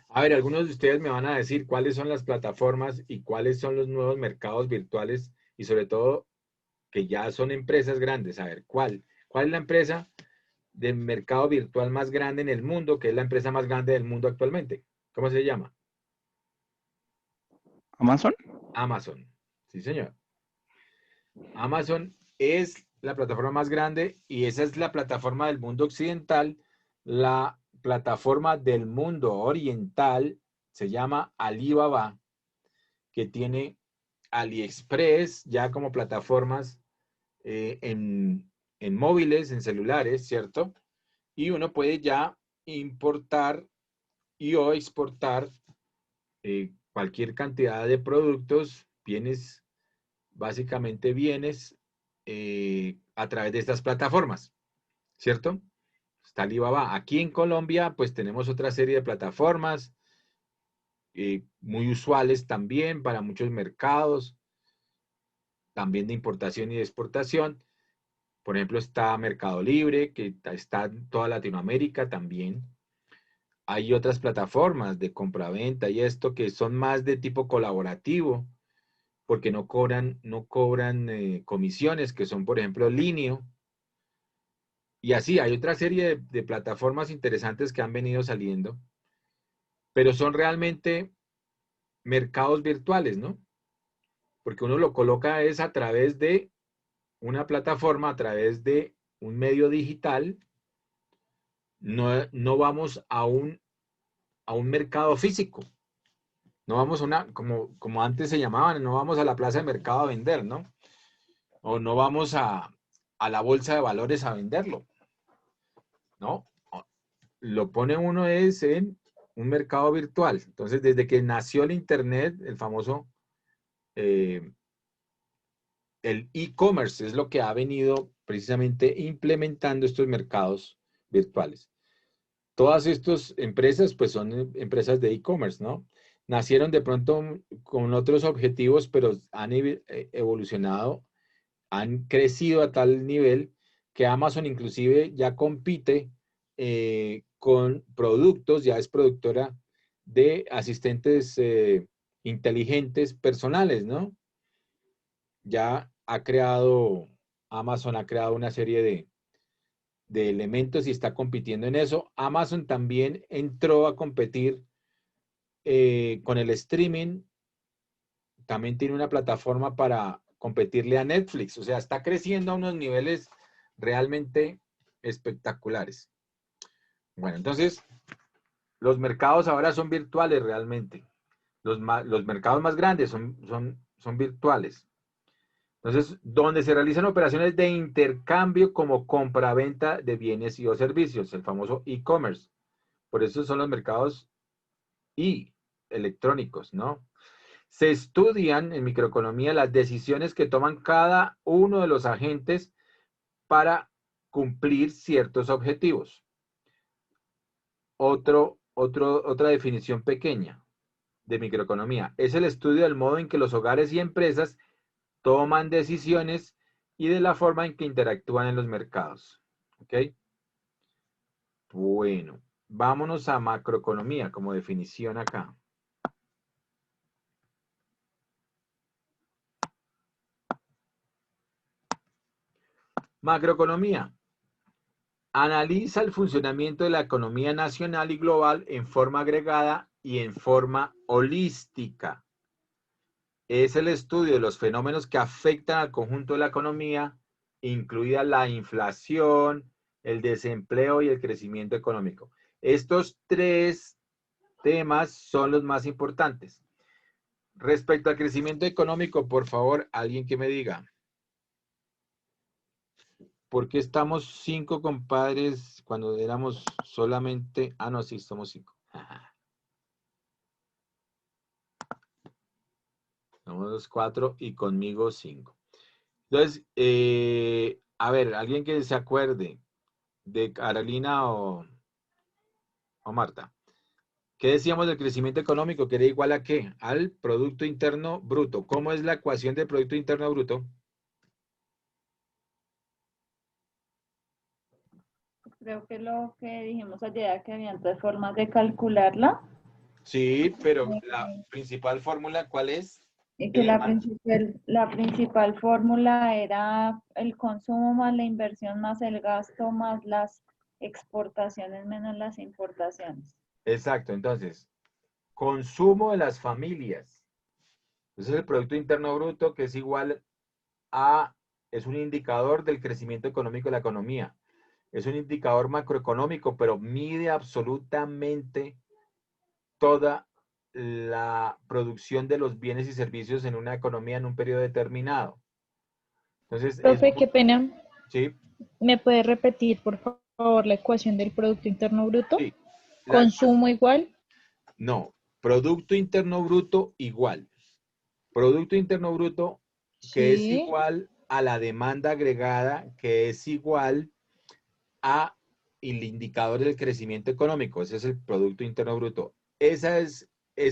A ver, algunos de ustedes me van a decir cuáles son las plataformas y cuáles son los nuevos mercados virtuales, y sobre todo que ya son empresas grandes. A ver, ¿cuál es la empresa de mercado virtual más grande en el mundo, que es la empresa más grande del mundo actualmente? ¿Cómo se llama? ¿Amazon? Amazon. Sí, señor. Amazon es la plataforma más grande y esa es la plataforma del mundo occidental. La plataforma del mundo oriental se llama Alibaba, que tiene AliExpress ya como plataformas en móviles, en celulares, ¿cierto? Y uno puede ya importar y o exportar cualquier cantidad de productos, bienes, básicamente bienes, a través de estas plataformas, ¿cierto? Está Alibaba. Aquí en Colombia, pues tenemos otra serie de plataformas muy usuales también para muchos mercados, también de importación y de exportación. Por ejemplo, está Mercado Libre, que está en toda Latinoamérica también. Hay otras plataformas de compraventa y esto que son más de tipo colaborativo, porque no cobran comisiones, que son, por ejemplo, Linio. Y así, hay otra serie de plataformas interesantes que han venido saliendo, pero son realmente mercados virtuales, ¿no? Porque uno lo coloca es a través de una plataforma, a través de un medio digital. No vamos a un mercado físico. No vamos como antes se llamaban, no vamos a la plaza de mercado a vender, ¿no? O no vamos a la bolsa de valores a venderlo, ¿no? Lo pone uno es en un mercado virtual. Entonces, desde que nació el Internet, el famoso, el e-commerce es lo que ha venido precisamente implementando estos mercados virtuales. Todas estas empresas, pues son empresas de e-commerce, ¿no? Nacieron de pronto con otros objetivos, pero han evolucionado, han crecido a tal nivel que Amazon inclusive ya compite con productos, ya es productora de asistentes inteligentes personales, ¿no? Amazon ha creado una serie de elementos y está compitiendo en eso. Amazon también entró a competir con el streaming, también tiene una plataforma para competirle a Netflix, o sea, está creciendo a unos niveles realmente espectaculares. Bueno, entonces, los mercados ahora son virtuales realmente. Los mercados más grandes son virtuales. Entonces, donde se realizan operaciones de intercambio como compra-venta de bienes y o servicios, el famoso e-commerce. Por eso son los mercados electrónicos, ¿no? Se estudian en microeconomía las decisiones que toman cada uno de los agentes para cumplir ciertos objetivos. Otra definición pequeña. de microeconomía. Es el estudio del modo en que los hogares y empresas toman decisiones y de la forma en que interactúan en los mercados. ¿Ok? Bueno, vámonos a macroeconomía como definición acá. Macroeconomía. Analiza el funcionamiento de la economía nacional y global en forma agregada y en forma holística. Es el estudio de los fenómenos que afectan al conjunto de la economía, incluida la inflación, el desempleo y el crecimiento económico. Estos tres temas son los más importantes. Respecto al crecimiento económico, por favor, alguien que me diga. ¿Por qué estamos 5 compadres cuando éramos solamente... Ah, no, sí, somos 5. Somos los 4 y conmigo 5. Entonces, a ver, alguien que se acuerde de Carolina o Marta. ¿Qué decíamos del crecimiento económico? ¿Que era igual a qué? Al Producto Interno Bruto. ¿Cómo es la ecuación del Producto Interno Bruto? Creo que lo que dijimos ayer, que habían tres formas de calcularla, Sí, pero la principal fórmula, ¿cuál es? y que la principal fórmula era el consumo más la inversión más el gasto más las exportaciones menos las importaciones. Exacto, entonces, consumo de las familias. Ese es el Producto Interno Bruto, que es igual a, es un indicador del crecimiento económico de la economía. Es un indicador macroeconómico, pero mide absolutamente toda la producción de los bienes y servicios en una economía en un periodo determinado. Entonces, Profe, qué pena. sí, ¿Me puede repetir, por favor, la ecuación del Producto Interno Bruto? sí. Consumo igual. No, Producto Interno Bruto igual. Producto Interno Bruto que es Sí. igual a la demanda agregada, que es igual a el indicador del crecimiento económico. Ese es el Producto Interno Bruto. Esa es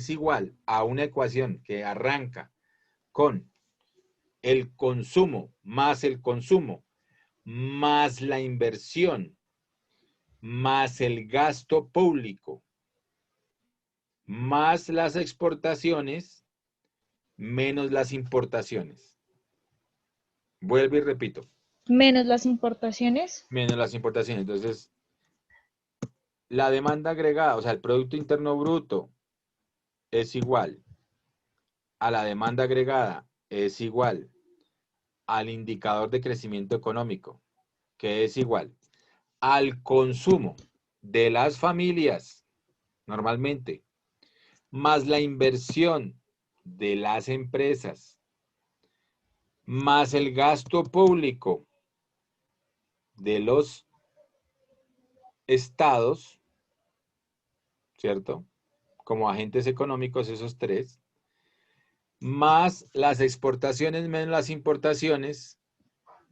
igual a una ecuación que arranca con el consumo más la inversión más el gasto público más las exportaciones menos las importaciones. Vuelvo y repito. Menos las importaciones. Menos las importaciones. Entonces, la demanda agregada, o sea, el Producto Interno Bruto es igual a la demanda agregada, es igual al indicador de crecimiento económico, que es igual al consumo de las familias, normalmente, más la inversión de las empresas, más el gasto público de los estados, ¿cierto? Como agentes económicos, esos tres, más las exportaciones menos las importaciones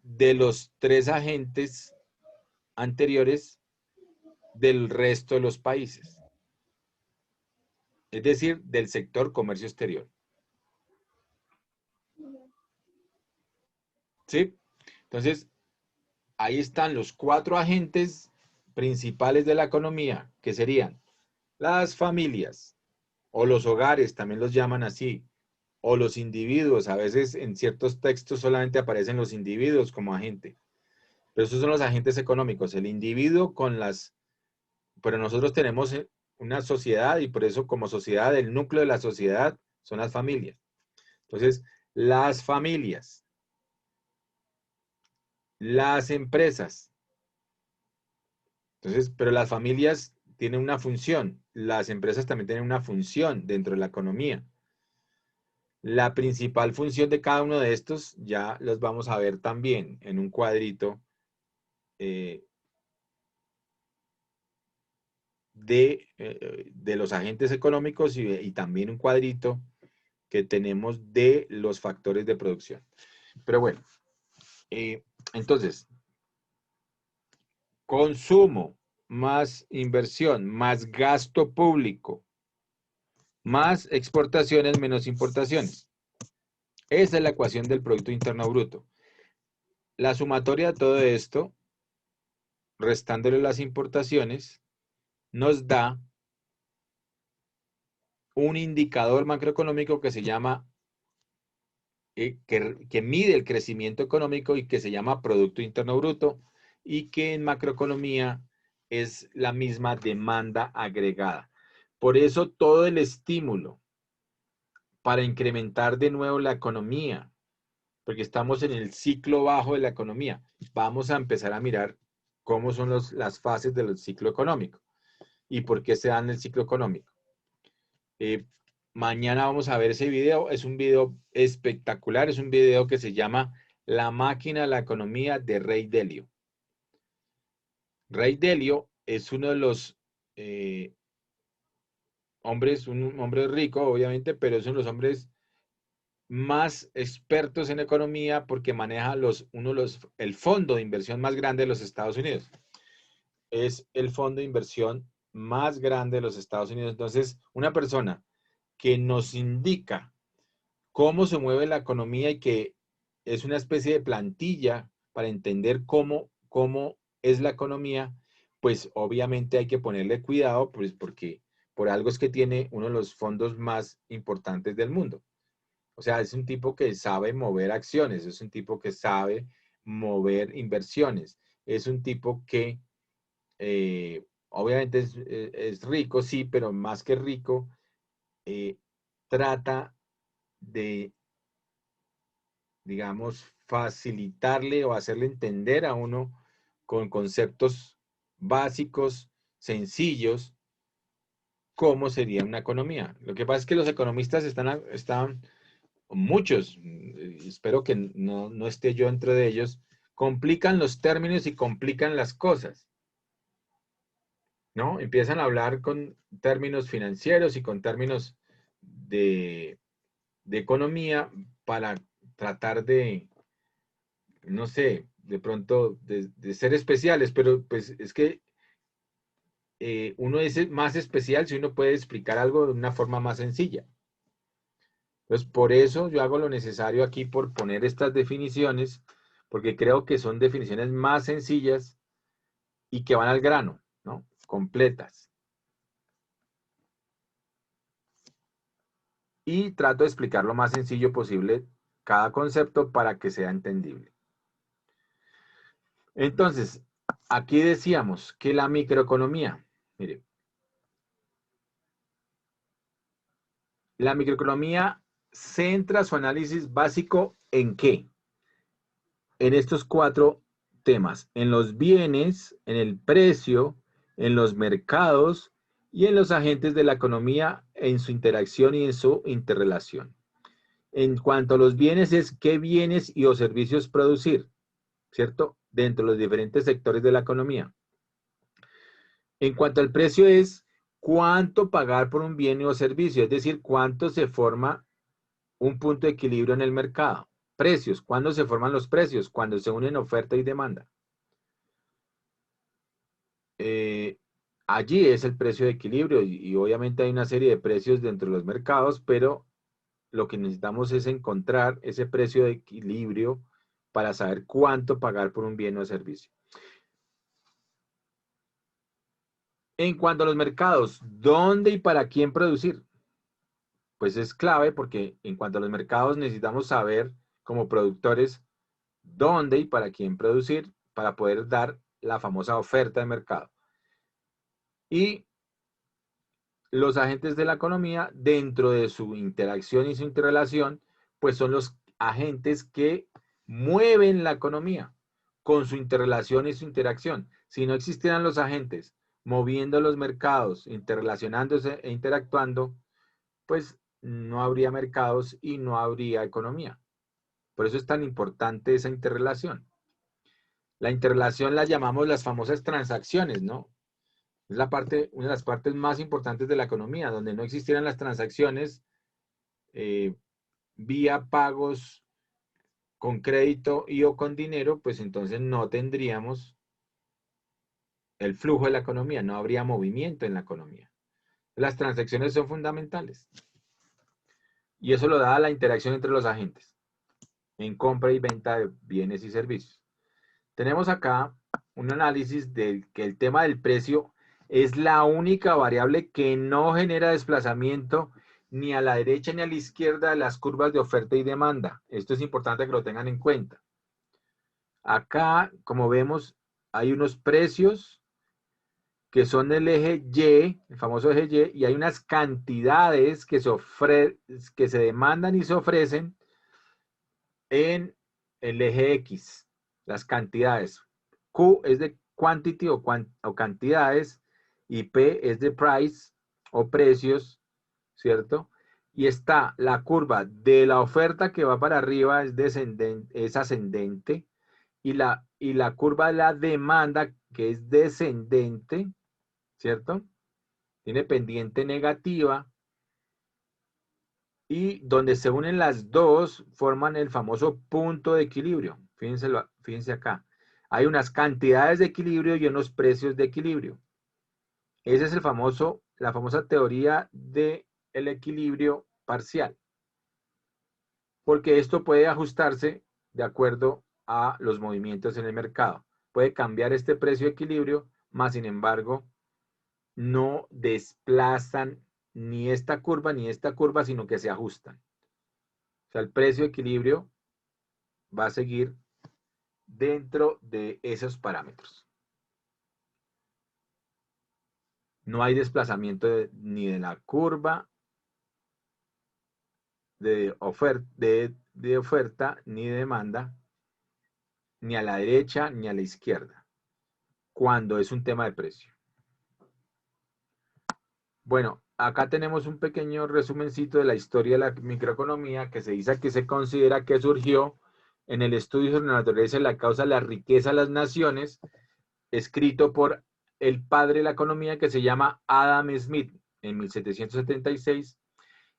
de los tres agentes anteriores del resto de los países. Es decir, del sector comercio exterior. ¿Sí? Entonces, ahí están los 4 agentes principales de la economía, que serían las familias o los hogares, también los llaman así, o los individuos. A veces en ciertos textos solamente aparecen los individuos como agente. Pero esos son los agentes económicos, el individuo con las... Pero nosotros tenemos una sociedad y por eso como sociedad, el núcleo de la sociedad son las familias. Entonces, las familias, las empresas. Entonces, pero las familias tienen una función, las empresas también tienen una función dentro de la economía. La principal función de cada uno de estos ya los vamos a ver también en un cuadrito de los agentes económicos y también un cuadrito que tenemos de los factores de producción. Pero bueno, entonces, consumo más inversión más gasto público más exportaciones menos importaciones. Esa es la ecuación del Producto Interno Bruto. La sumatoria de todo esto, restándole las importaciones, nos da un indicador macroeconómico que se llama, que mide el crecimiento económico y que se llama Producto Interno Bruto, y que en macroeconomía es la misma demanda agregada. Por eso todo el estímulo para incrementar de nuevo la economía, porque estamos en el ciclo bajo de la economía, vamos a empezar a mirar cómo son las fases del ciclo económico y por qué se dan el ciclo económico. Mañana vamos a ver ese video, es un video espectacular, es un video que se llama La máquina de la economía de Ray Dalio. Ray Dalio es uno de los hombres, un hombre rico obviamente, pero es uno de los hombres más expertos en economía porque maneja el fondo de inversión más grande de los Estados Unidos. Es el fondo de inversión más grande de los Estados Unidos. Entonces, una persona que nos indica cómo se mueve la economía y que es una especie de plantilla para entender cómo es la economía, pues obviamente hay que ponerle cuidado, pues porque por algo es que tiene uno de los fondos más importantes del mundo. O sea, es un tipo que sabe mover acciones, es un tipo que sabe mover inversiones, es un tipo que obviamente es rico, sí, pero más que rico, trata de, digamos, facilitarle o hacerle entender a uno con conceptos básicos, sencillos, cómo sería una economía. Lo que pasa es que los economistas están muchos, espero que no esté yo entre de ellos, complican los términos y complican las cosas, ¿no? Empiezan a hablar con términos financieros y con términos de economía para tratar de, no sé, de pronto de ser especiales, pero pues es que uno es más especial si uno puede explicar algo de una forma más sencilla. Entonces, por eso yo hago lo necesario aquí por poner estas definiciones, porque creo que son definiciones más sencillas y que van al grano, ¿no? Completas. Y trato de explicar lo más sencillo posible cada concepto para que sea entendible. Entonces, aquí decíamos que la microeconomía, mire, la microeconomía centra su análisis básico ¿en qué? En estos 4 temas, en los bienes, en el precio, en los mercados y en los agentes de la economía en su interacción y en su interrelación. En cuanto a los bienes es qué bienes y o servicios producir, ¿cierto? Dentro de los diferentes sectores de la economía. En cuanto al precio es cuánto pagar por un bien o servicio, es decir, cuánto se forma un punto de equilibrio en el mercado. Precios, ¿cuándo se forman los precios? Cuando se unen oferta y demanda. Allí es el precio de equilibrio y obviamente hay una serie de precios dentro de los mercados, pero lo que necesitamos es encontrar ese precio de equilibrio para saber cuánto pagar por un bien o servicio. En cuanto a los mercados, ¿dónde y para quién producir? Pues es clave porque en cuanto a los mercados necesitamos saber como productores dónde y para quién producir para poder dar la famosa oferta de mercado. Y los agentes de la economía, dentro de su interacción y su interrelación, pues son los agentes que mueven la economía con su interrelación y su interacción. Si no existieran los agentes moviendo los mercados, interrelacionándose e interactuando, pues no habría mercados y no habría economía. Por eso es tan importante esa interrelación. La interrelación la llamamos las famosas transacciones, ¿no? Es una de las partes más importantes de la economía. Donde no existieran las transacciones vía pagos con crédito y o con dinero, pues entonces no tendríamos el flujo de la economía, no habría movimiento en la economía. Las transacciones son fundamentales. Y eso lo da la interacción entre los agentes en compra y venta de bienes y servicios. Tenemos acá un análisis del que el tema del precio es la única variable que no genera desplazamiento ni a la derecha ni a la izquierda de las curvas de oferta y demanda. Esto es importante que lo tengan en cuenta. Acá, como vemos, hay unos precios que son el eje Y, el famoso eje Y, y hay unas cantidades que se demandan y se ofrecen en el eje X, las cantidades. Q es de quantity o cantidades y P es de price o precios, ¿cierto? Y está la curva de la oferta que va para arriba es ascendente y la curva de la demanda que es descendente, ¿cierto? Tiene pendiente negativa y donde se unen las dos forman el famoso punto de equilibrio. Fíjense acá. Hay unas cantidades de equilibrio y unos precios de equilibrio. Esa es la famosa teoría del equilibrio parcial. Porque esto puede ajustarse de acuerdo a los movimientos en el mercado. Puede cambiar este precio de equilibrio, más sin embargo, no desplazan ni esta curva, sino que se ajustan. O sea, el precio de equilibrio va a seguir dentro de esos parámetros. No hay desplazamiento ni de la curva de oferta ni de demanda, ni a la derecha ni a la izquierda, cuando es un tema de precio. Bueno, acá tenemos un pequeño resumencito de la historia de la microeconomía que se dice que se considera que surgió en el estudio sobre la naturaleza y la causa de la riqueza de las naciones, escrito por el padre de la economía que se llama Adam Smith en 1776,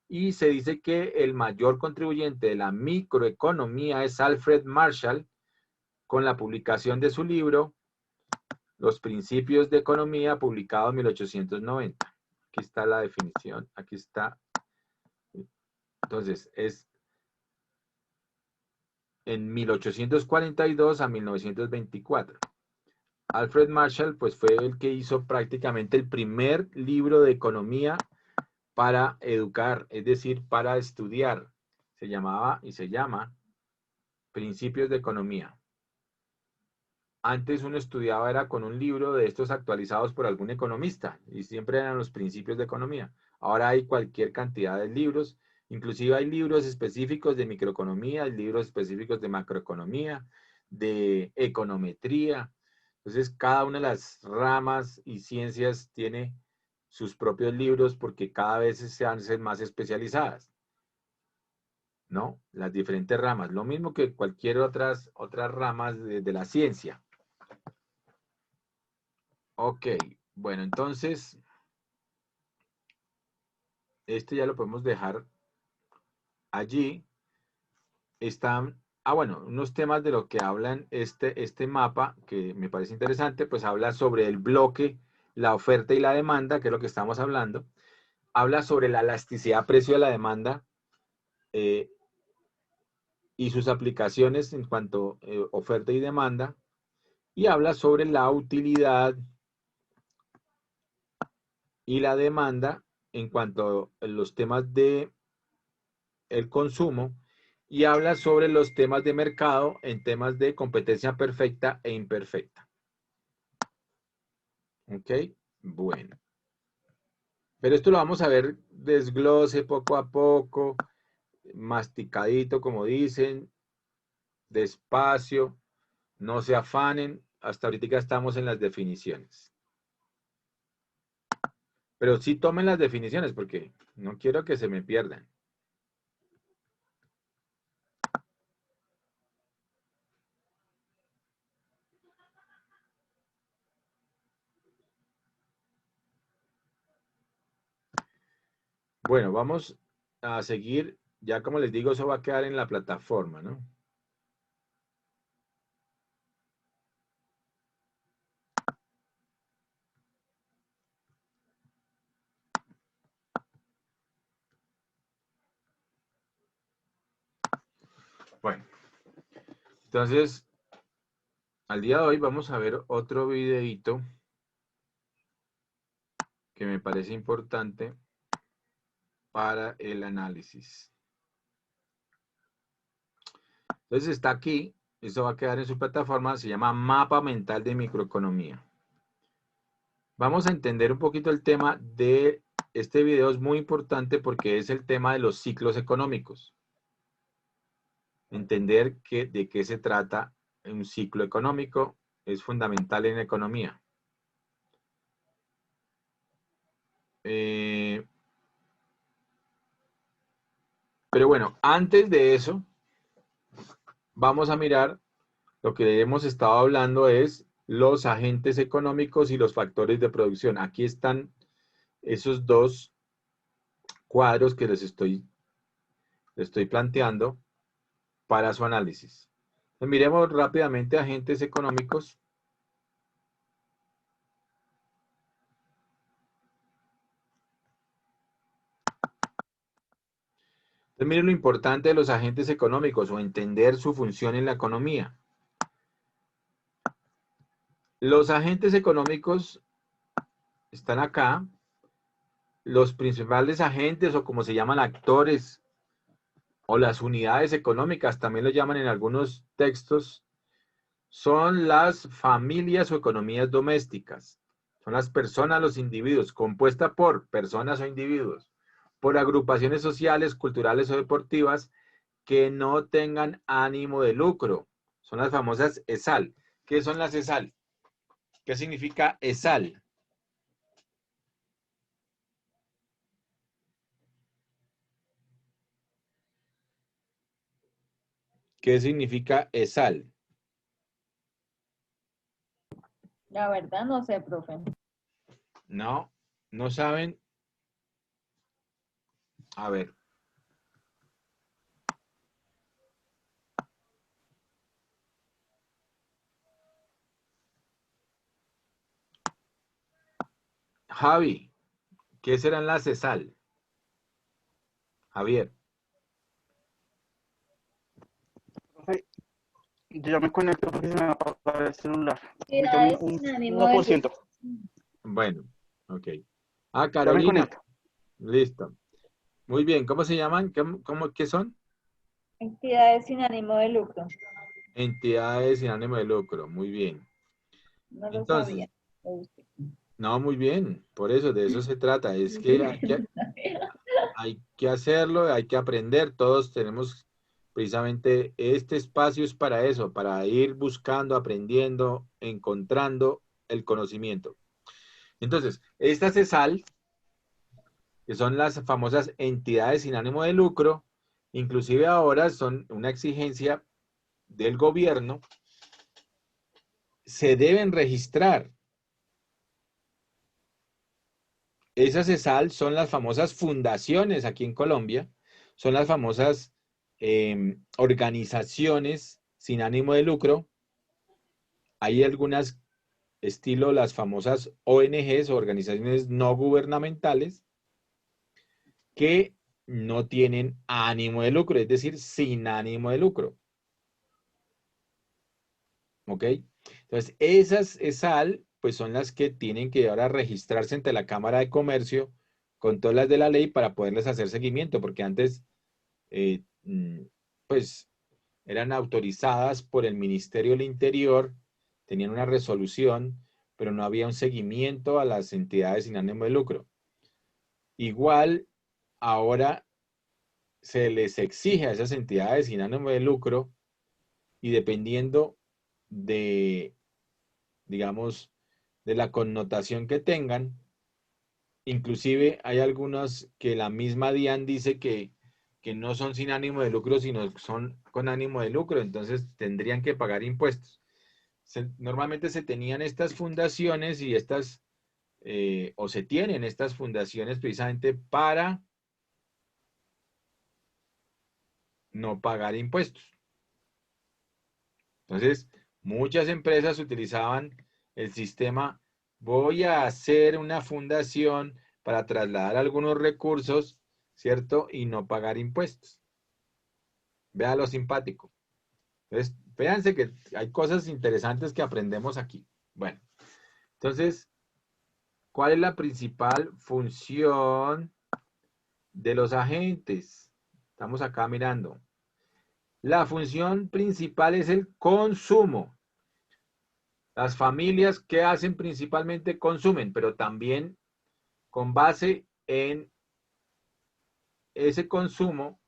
y se dice que el mayor contribuyente de la microeconomía es Alfred Marshall, con la publicación de su libro Los Principios de Economía, publicado en 1890. Aquí está la definición, aquí está. Entonces, es en 1842 a 1924. Alfred Marshall, pues fue el que hizo prácticamente el primer libro de economía para educar, es decir, para estudiar. Se llamaba y se llama Principios de Economía. Antes uno estudiaba era con un libro de estos actualizados por algún economista y siempre eran los principios de economía. Ahora hay cualquier cantidad de libros, inclusive hay libros específicos de microeconomía, hay libros específicos de macroeconomía, de econometría. Entonces cada una de las ramas y ciencias tiene sus propios libros porque cada vez se hacen más especializadas, ¿no? Las diferentes ramas, lo mismo que cualquier otras ramas de la ciencia. Ok, bueno, entonces, esto ya lo podemos dejar allí. Están, bueno, unos temas de lo que hablan este mapa, que me parece interesante, pues habla sobre el bloque, la oferta y la demanda, que es lo que estamos hablando. Habla sobre la elasticidad precio de la demanda y sus aplicaciones en cuanto a oferta y demanda. Y habla sobre la utilidad y la demanda en cuanto a los temas de el consumo y habla sobre los temas de mercado en temas de competencia perfecta e imperfecta. ¿Ok? Bueno. Pero esto lo vamos a ver desglose poco a poco, masticadito, como dicen, despacio, no se afanen. Hasta ahorita estamos en las definiciones. Pero sí tomen las definiciones porque no quiero que se me pierdan. Bueno, vamos a seguir. Ya como les digo, eso va a quedar en la plataforma, ¿no? Bueno, entonces, al día de hoy vamos a ver otro videito que me parece importante para el análisis. Entonces está aquí, esto va a quedar en su plataforma, se llama Mapa Mental de Microeconomía. Vamos a entender un poquito el tema de este video, es muy importante porque es el tema de los ciclos económicos. Entender de qué se trata un ciclo económico es fundamental en economía. Pero bueno, antes de eso, vamos a mirar lo que hemos estado hablando es los agentes económicos y los factores de producción. Aquí están esos dos cuadros que les estoy planteando para su análisis. Entonces, miremos rápidamente agentes económicos. Entonces, miren lo importante de los agentes económicos o entender su función en la economía. Los agentes económicos están acá. Los principales agentes o como se llaman actores o las unidades económicas, también lo llaman en algunos textos, son las familias o economías domésticas. Son las personas, los individuos, compuesta por personas o individuos, por agrupaciones sociales, culturales o deportivas que no tengan ánimo de lucro. Son las famosas ESAL. ¿Qué son las ESAL? ¿Qué significa ESAL? ¿Qué significa ESAL? La verdad no sé, profe. No, no saben. A ver. Javi, ¿qué serán las ESAL? Javier. Yo ya me conecto porque se me va a apagar el celular. Entidades Un sin ánimo de 1%. lucro. Bueno, ok. Ya me Carolina. conecto. Listo. Muy bien. ¿Cómo se llaman? ¿Qué son? Entidades sin ánimo de lucro. Entidades sin ánimo de lucro. Muy bien. No lo Entonces, sabía. Lo busqué. no, muy bien. Por eso, de eso se trata. Es que hay que hacerlo, hay que aprender. Todos tenemos precisamente este espacio es para eso, para ir buscando, aprendiendo, encontrando el conocimiento. Entonces, esta CESAL, que son las famosas entidades sin ánimo de lucro, inclusive ahora son una exigencia del gobierno, se deben registrar. Esas CESAL son las famosas fundaciones aquí en Colombia, son las famosas organizaciones sin ánimo de lucro. Hay algunas estilo las famosas ONGs o organizaciones no gubernamentales que no tienen ánimo de lucro, es decir, sin ánimo de lucro. ¿Ok? Entonces, esas ESAL, pues son las que tienen que ahora registrarse ante la Cámara de Comercio con todas las de la ley para poderles hacer seguimiento, porque antes, pues, eran autorizadas por el Ministerio del Interior, tenían una resolución, pero no había un seguimiento a las entidades sin ánimo de lucro. Igual, ahora se les exige a esas entidades sin ánimo de lucro y dependiendo de, digamos, de la connotación que tengan, inclusive hay algunos que la misma DIAN dice que no son sin ánimo de lucro, sino son con ánimo de lucro, entonces tendrían que pagar impuestos. Normalmente se tenían estas fundaciones y estas, o se tienen estas fundaciones precisamente para no pagar impuestos. Entonces, muchas empresas utilizaban el sistema, voy a hacer una fundación para trasladar algunos recursos, ¿cierto? Y no pagar impuestos. Vea lo simpático. Entonces, fíjense que hay cosas interesantes que aprendemos aquí. Bueno, entonces, ¿cuál es la principal función de los agentes? Estamos acá mirando. La función principal es el consumo. Las familias, ¿qué hacen principalmente? Consumen, pero también con base en ese consumo,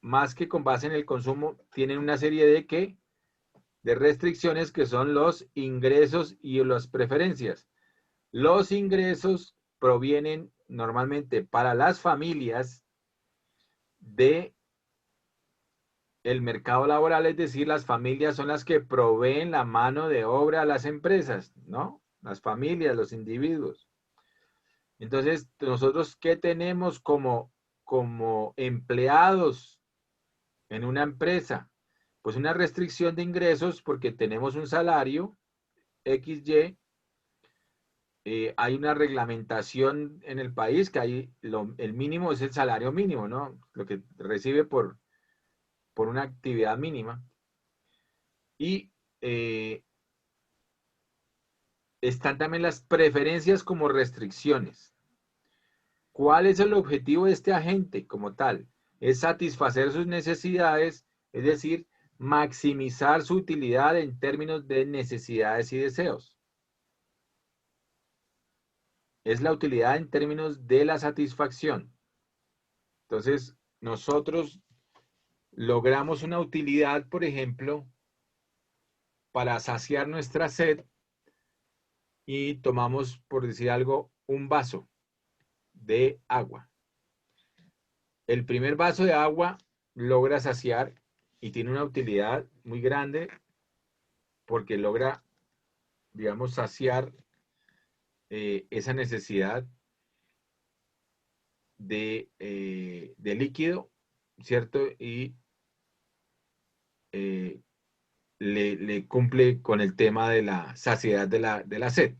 más que con base en el consumo, tienen una serie de ¿qué? De restricciones que son los ingresos y las preferencias. Los ingresos provienen normalmente para las familias de el mercado laboral, es decir, las familias son las que proveen la mano de obra a las empresas, ¿no? Las familias, los individuos. Entonces, nosotros, ¿qué tenemos como empleados en una empresa? Pues una restricción de ingresos porque tenemos un salario XY. Hay una reglamentación en el país que hay el mínimo es el salario mínimo, ¿no? Lo que recibe por una actividad mínima. Y están también las preferencias como restricciones. ¿Cuál es el objetivo de este agente como tal? Es satisfacer sus necesidades, es decir, maximizar su utilidad en términos de necesidades y deseos. Es la utilidad en términos de la satisfacción. Entonces, nosotros logramos una utilidad, por ejemplo, para saciar nuestra sed y tomamos, por decir algo, un vaso de agua. El primer vaso de agua logra saciar y tiene una utilidad muy grande porque logra, digamos, saciar esa necesidad de líquido, ¿cierto? Y le cumple con el tema de la saciedad de la sed.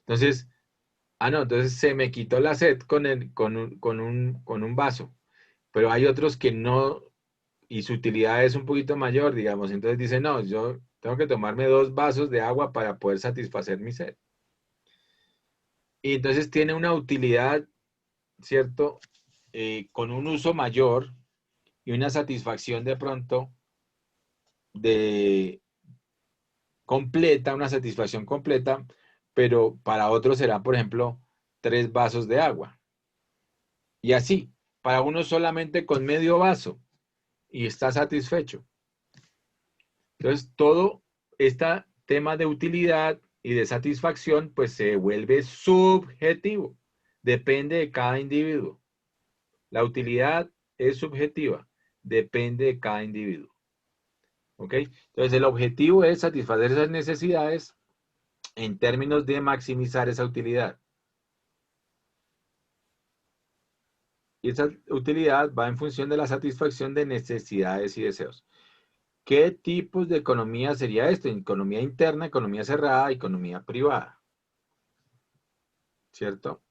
Entonces, entonces se me quitó la sed con un vaso, pero hay otros que no, y su utilidad es un poquito mayor, digamos. Entonces dice, no, yo tengo que tomarme 2 vasos de agua para poder satisfacer mi sed. Y entonces tiene una utilidad, ¿cierto? Con un uso mayor y una satisfacción de pronto completa, una satisfacción completa, pero para otros será, por ejemplo, 3 vasos de agua. Y así, para uno solamente con medio vaso y está satisfecho. Entonces, todo este tema de utilidad y de satisfacción, pues se vuelve subjetivo. Depende de cada individuo. La utilidad es subjetiva. Depende de cada individuo. ¿Ok? Entonces, el objetivo es satisfacer esas necesidades en términos de maximizar esa utilidad. Y esa utilidad va en función de la satisfacción de necesidades y deseos. ¿Qué tipos de economía sería esto? Economía interna, economía cerrada, economía privada. ¿Cierto?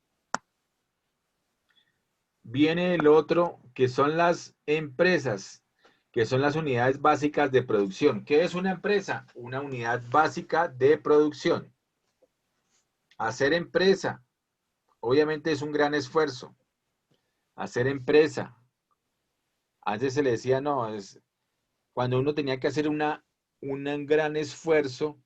Viene el otro, que son las empresas, que son las unidades básicas de producción. ¿Qué es una empresa? Una unidad básica de producción. Hacer empresa, obviamente es un gran esfuerzo. Hacer empresa. Antes se le decía, no, es cuando uno tenía que hacer un gran esfuerzo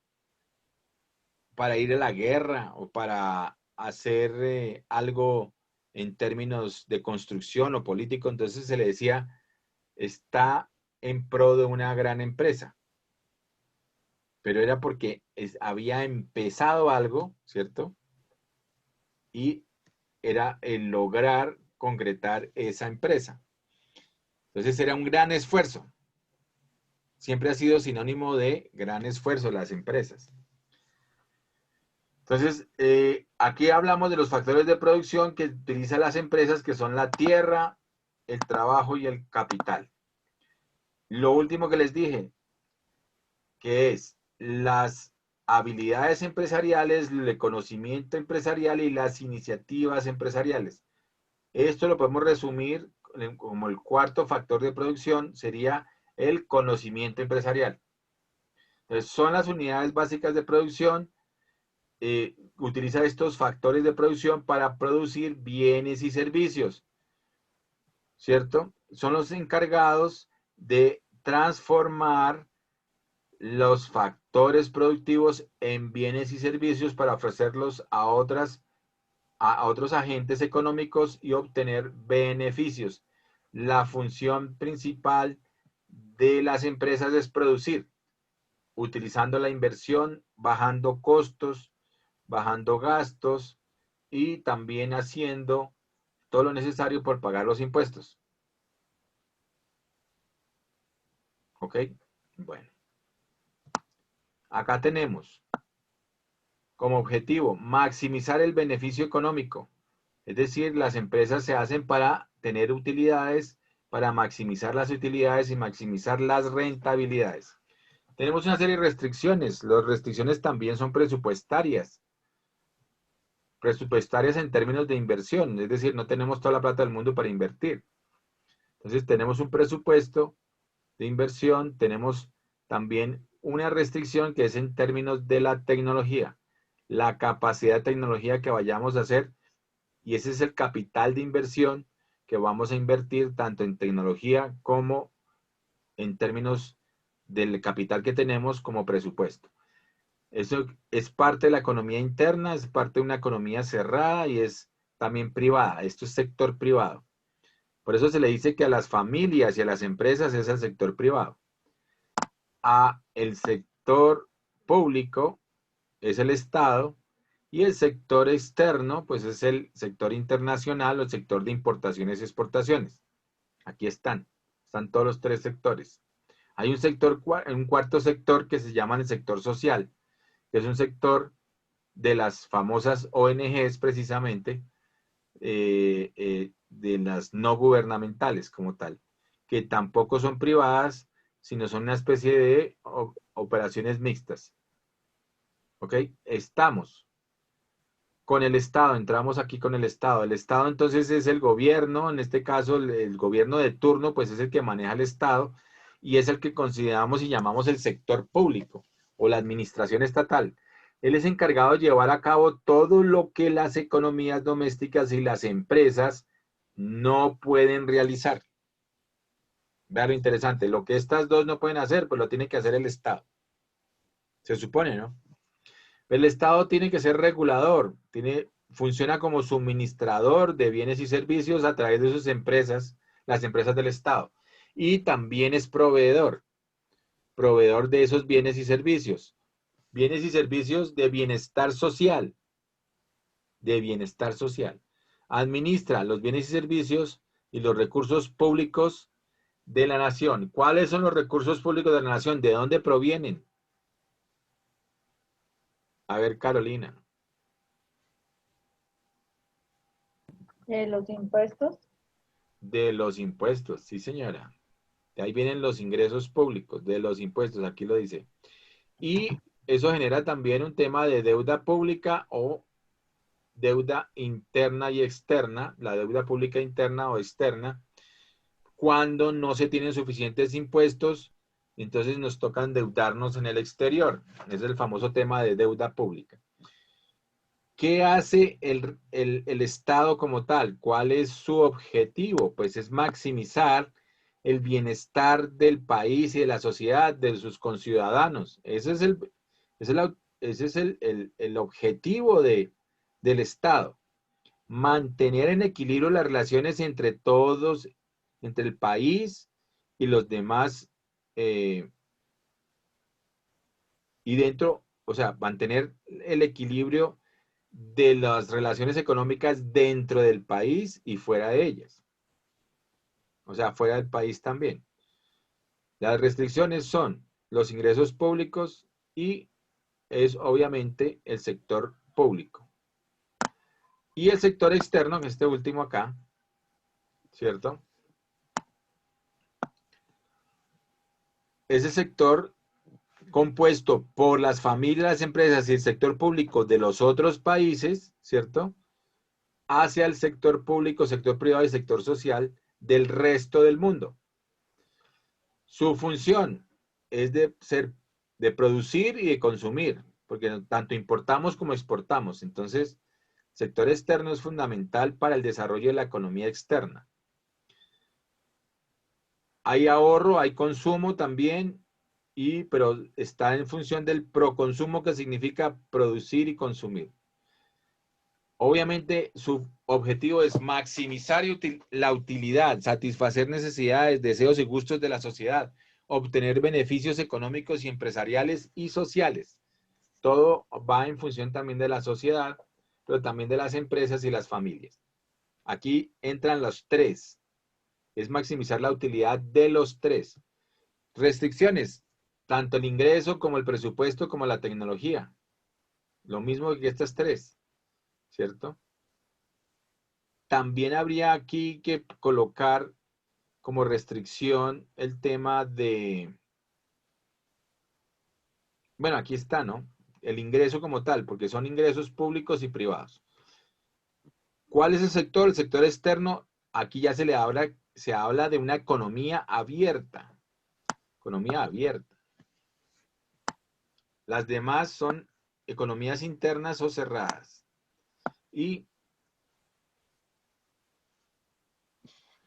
para ir a la guerra o para hacer algo en términos de construcción o político, entonces se le decía, está en pro de una gran empresa. Pero era porque había empezado algo, ¿cierto? Y era el lograr concretar esa empresa. Entonces era un gran esfuerzo. Siempre ha sido sinónimo de gran esfuerzo las empresas. Entonces, aquí hablamos de los factores de producción que utilizan las empresas, que son la tierra, el trabajo y el capital. Lo último que les dije, que es las habilidades empresariales, el conocimiento empresarial y las iniciativas empresariales. Esto lo podemos resumir como el cuarto factor de producción, sería el conocimiento empresarial. Entonces, son las unidades básicas de producción. Utiliza estos factores de producción para producir bienes y servicios, ¿cierto? Son los encargados de transformar los factores productivos en bienes y servicios para ofrecerlos a otros agentes económicos y obtener beneficios. La función principal de las empresas es producir, utilizando la inversión, bajando costos, bajando gastos y también haciendo todo lo necesario por pagar los impuestos. ¿Ok? Bueno. Acá tenemos como objetivo maximizar el beneficio económico. Es decir, las empresas se hacen para tener utilidades, para maximizar las utilidades y maximizar las rentabilidades. Tenemos una serie de restricciones. Las restricciones también son presupuestarias. Presupuestarias en términos de inversión. Es decir, no tenemos toda la plata del mundo para invertir. Entonces tenemos un presupuesto de inversión. Tenemos también una restricción que es en términos de la tecnología. La capacidad de tecnología que vayamos a hacer. Y ese es el capital de inversión que vamos a invertir tanto en tecnología como en términos del capital que tenemos como presupuesto. Eso es parte de la economía interna, es parte de una economía cerrada y es también privada. Esto es sector privado. Por eso se le dice que a las familias y a las empresas es el sector privado. A el sector público es el Estado y el sector externo pues es el sector internacional o el sector de importaciones y exportaciones. Aquí están todos los tres sectores. Hay un cuarto sector que se llama el sector social, que es un sector de las famosas ONGs precisamente, de las no gubernamentales como tal, que tampoco son privadas, sino son una especie de operaciones mixtas. ¿Ok? Estamos con el Estado, entramos aquí con el Estado. El Estado entonces es el gobierno, en este caso el gobierno de turno, pues es el que maneja el Estado y es el que consideramos y llamamos el sector público o la administración estatal. Él es encargado de llevar a cabo todo lo que las economías domésticas y las empresas no pueden realizar. Vea lo interesante, lo que estas dos no pueden hacer, pues lo tiene que hacer el Estado. Se supone, ¿no? El Estado tiene que ser regulador, funciona como suministrador de bienes y servicios a través de sus empresas, las empresas del Estado. Y también es proveedor de esos bienes y servicios. Bienes y servicios de bienestar social. Administra los bienes y servicios y los recursos públicos de la nación. ¿Cuáles son los recursos públicos de la nación? ¿De dónde provienen? A ver, Carolina. ¿De los impuestos? De los impuestos, sí señora. De ahí vienen los ingresos públicos, de los impuestos, aquí lo dice. Y eso genera también un tema de deuda pública o deuda interna y externa, la deuda pública interna o externa, cuando no se tienen suficientes impuestos, entonces nos toca endeudarnos en el exterior. Es el famoso tema de deuda pública. ¿Qué hace el Estado como tal? ¿Cuál es su objetivo? Pues es maximizar el bienestar del país y de la sociedad, de sus conciudadanos. Ese es el objetivo del Estado. Mantener en equilibrio las relaciones entre todos, entre el país y los demás, y dentro, o sea, mantener el equilibrio de las relaciones económicas dentro del país y fuera de ellas. O sea, fuera del país también. Las restricciones son los ingresos públicos y es obviamente el sector público. Y el sector externo, que es este último acá, ¿cierto? Ese sector compuesto por las familias, las empresas y el sector público de los otros países, ¿cierto? Hacia el sector público, sector privado y sector social del resto del mundo. Su función es de producir y de consumir, porque tanto importamos como exportamos. Entonces, el sector externo es fundamental para el desarrollo de la economía externa. Hay ahorro, hay consumo también, pero está en función del proconsumo, que significa producir y consumir. Obviamente, su objetivo es maximizar la utilidad, satisfacer necesidades, deseos y gustos de la sociedad, obtener beneficios económicos y empresariales y sociales. Todo va en función también de la sociedad, pero también de las empresas y las familias. Aquí entran los tres. Es maximizar la utilidad de los tres. Restricciones, tanto el ingreso como el presupuesto como la tecnología. Lo mismo que estas tres, ¿cierto? También habría aquí que colocar como restricción el tema de, bueno, aquí está, ¿no? El ingreso como tal, porque son ingresos públicos y privados. ¿Cuál es el sector? El sector externo, aquí ya se habla de una economía abierta. Economía abierta. Las demás son economías internas o cerradas. Y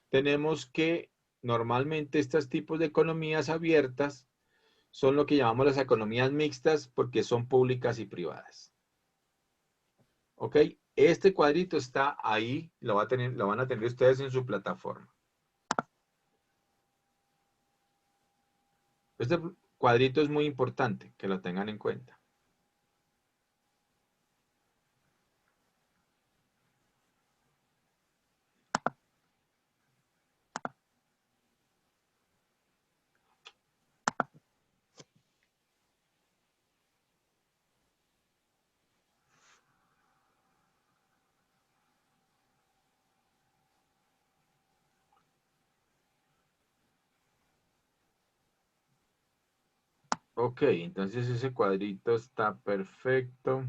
tenemos que normalmente estos tipos de economías abiertas son lo que llamamos las economías mixtas, porque son públicas y privadas. ¿Ok? Este cuadrito está ahí, lo van a tener ustedes en su plataforma. Este cuadrito es muy importante que lo tengan en cuenta. Ok, entonces ese cuadrito está perfecto.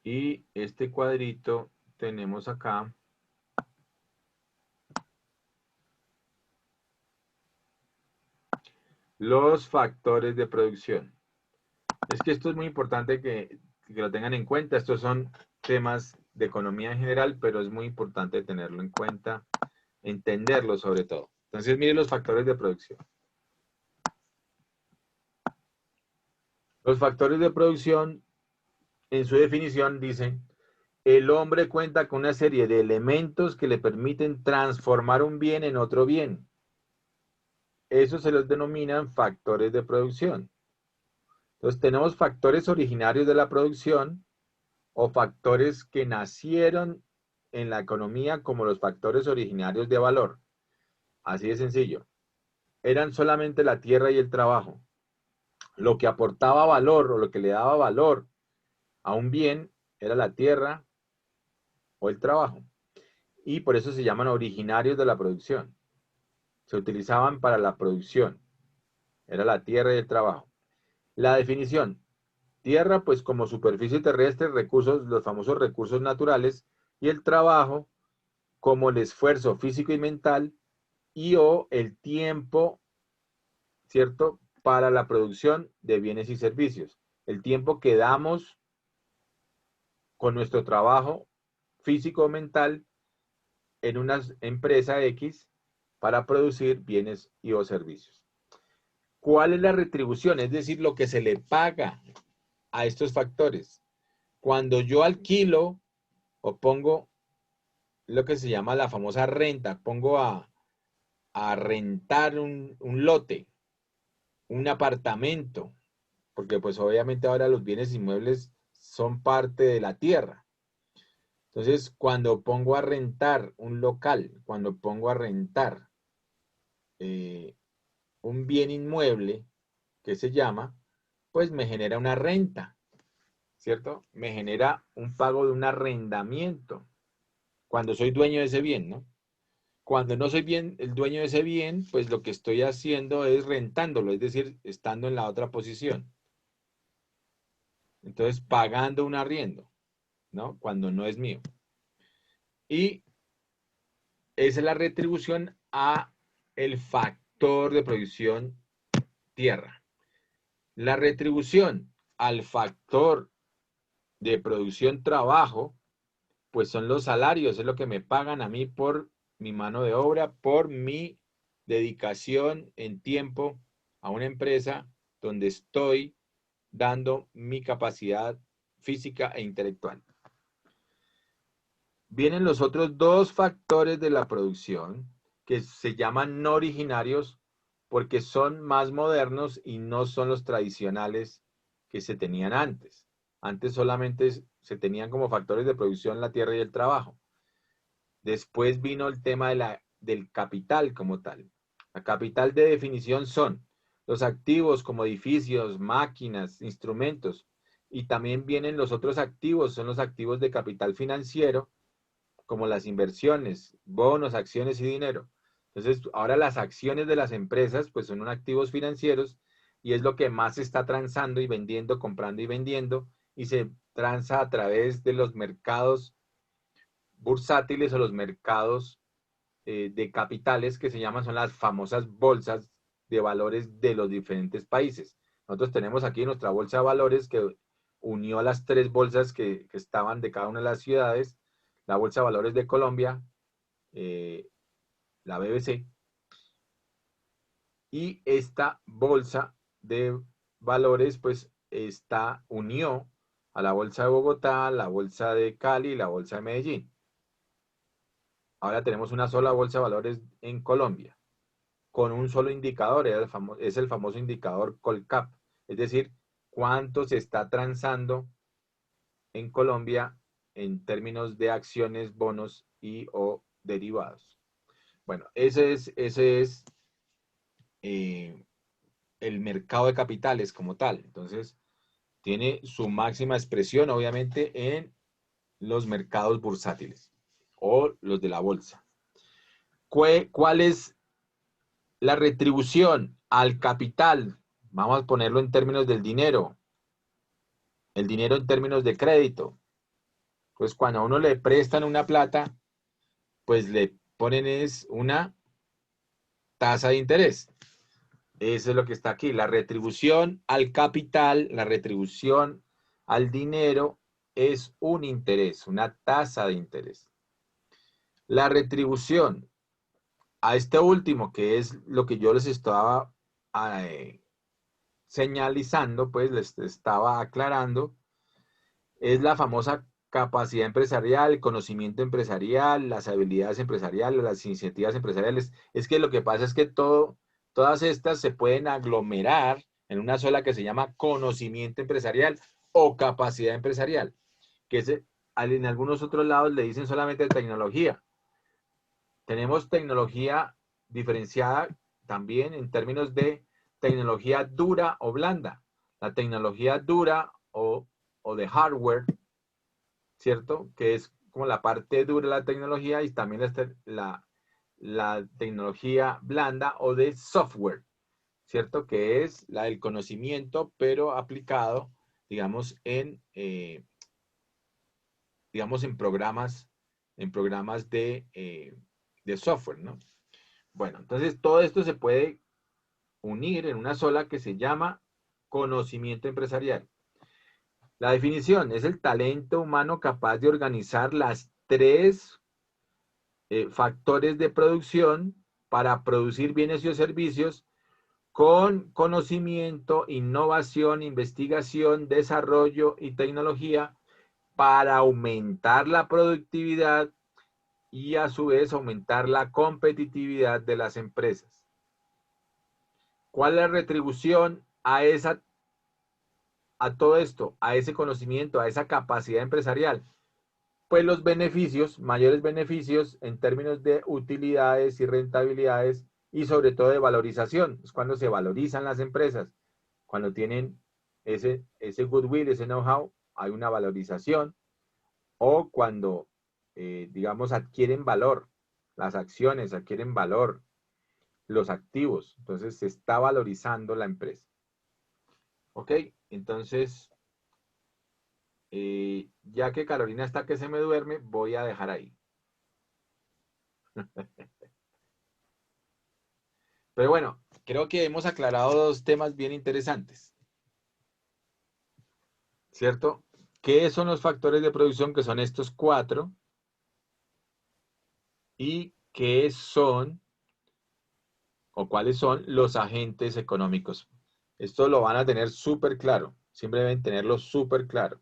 Y este cuadrito tenemos acá los factores de producción. Es que esto es muy importante que lo tengan en cuenta. Estos son temas de economía en general, pero es muy importante tenerlo en cuenta, entenderlo sobre todo. Entonces, miren los factores de producción. Los factores de producción, en su definición, dicen: el hombre cuenta con una serie de elementos que le permiten transformar un bien en otro bien. Eso se los denominan factores de producción. Entonces, tenemos factores originarios de la producción o factores que nacieron en la economía, como los factores originarios de valor. Así de sencillo. Eran solamente la tierra y el trabajo. Lo que aportaba valor o lo que le daba valor a un bien era la tierra o el trabajo. Y por eso se llaman originarios de la producción. Se utilizaban para la producción. Era la tierra y el trabajo. La definición: tierra, pues como superficie terrestre, recursos, los famosos recursos naturales, y el trabajo como el esfuerzo físico y mental y o el tiempo, ¿cierto?, para la producción de bienes y servicios. El tiempo que damos con nuestro trabajo físico o mental en una empresa X para producir bienes y o servicios. ¿Cuál es la retribución? Es decir, lo que se le paga a estos factores. Cuando yo alquilo o pongo lo que se llama la famosa renta, pongo a rentar un lote, un apartamento, porque pues obviamente ahora los bienes inmuebles son parte de la tierra. Entonces, cuando pongo a rentar un local, cuando pongo a rentar un bien inmueble, que se llama, pues me genera una renta, ¿cierto? Me genera un pago de un arrendamiento, cuando soy dueño de ese bien, ¿no? Cuando no soy el dueño de ese bien, pues lo que estoy haciendo es rentándolo, es decir, estando en la otra posición. Entonces, pagando un arriendo, ¿no? Cuando no es mío. Y esa es la retribución a el factor de producción tierra. La retribución al factor de producción trabajo, pues son los salarios, es lo que me pagan a mí por mi mano de obra, por mi dedicación en tiempo a una empresa donde estoy dando mi capacidad física e intelectual. Vienen los otros dos factores de la producción que se llaman no originarios porque son más modernos y no son los tradicionales que se tenían antes. Antes solamente se tenían como factores de producción la tierra y el trabajo. Después vino el tema del capital como tal. La capital de definición son los activos como edificios, máquinas, instrumentos. Y también vienen los otros activos, son los activos de capital financiero, como las inversiones, bonos, acciones y dinero. Entonces, ahora las acciones de las empresas, pues son activos financieros y es lo que más se está transando y vendiendo, comprando y vendiendo, y se transa a través de los mercados bursátiles o los mercados de capitales que se llaman, son las famosas bolsas de valores de los diferentes países. Nosotros tenemos aquí nuestra bolsa de valores que unió las tres bolsas que estaban de cada una de las ciudades, la Bolsa de Valores de Colombia, la BBC, y esta bolsa de valores pues unió a la Bolsa de Bogotá, la Bolsa de Cali y la Bolsa de Medellín. Ahora tenemos una sola Bolsa de Valores en Colombia, con un solo indicador, es el famoso indicador Colcap, es decir, cuánto se está transando en Colombia en términos de acciones, bonos y o derivados. Bueno, ese es el mercado de capitales como tal. Entonces, tiene su máxima expresión, obviamente, en los mercados bursátiles o los de la bolsa. ¿Cuál es la retribución al capital? Vamos a ponerlo en términos del dinero. El dinero en términos de crédito. Pues cuando a uno le prestan una plata, pues le ponen es una tasa de interés. Eso es lo que está aquí. La retribución al capital, la retribución al dinero es un interés, una tasa de interés. La retribución a este último, que es lo que yo les estaba señalizando, pues les estaba aclarando, es la famosa capacidad empresarial, el conocimiento empresarial, las habilidades empresariales, las iniciativas empresariales. Es que lo que pasa es que todas estas se pueden aglomerar en una sola que se llama conocimiento empresarial o capacidad empresarial, que en algunos otros lados le dicen solamente tecnología. Tenemos tecnología diferenciada también en términos de tecnología dura o blanda. La tecnología dura o de hardware, ¿cierto? Que es como la parte dura de la tecnología, y también la tecnología blanda o de software, ¿cierto? Que es la del conocimiento, pero aplicado, digamos, en programas de software, ¿no? Bueno, entonces todo esto se puede unir en una sola que se llama conocimiento empresarial. La definición es el talento humano capaz de organizar las tres factores de producción para producir bienes y servicios con conocimiento, innovación, investigación, desarrollo y tecnología para aumentar la productividad y a su vez aumentar la competitividad de las empresas. ¿Cuál es la retribución a todo esto, a ese conocimiento, a esa capacidad empresarial? Pues los beneficios, mayores beneficios en términos de utilidades y rentabilidades y sobre todo de valorización. Es cuando se valorizan las empresas, cuando tienen ese goodwill, ese know-how, hay una valorización, o cuando, digamos, adquieren valor, las acciones adquieren valor, los activos, entonces se está valorizando la empresa. ¿Ok? Entonces, ya que Carolina está que se me duerme, voy a dejar ahí. Pero bueno, creo que hemos aclarado dos temas bien interesantes. ¿Cierto? ¿Qué son los factores de producción? Que son estos 4. ¿Y qué son o cuáles son los agentes económicos? Esto lo van a tener súper claro. Siempre deben tenerlo súper claro.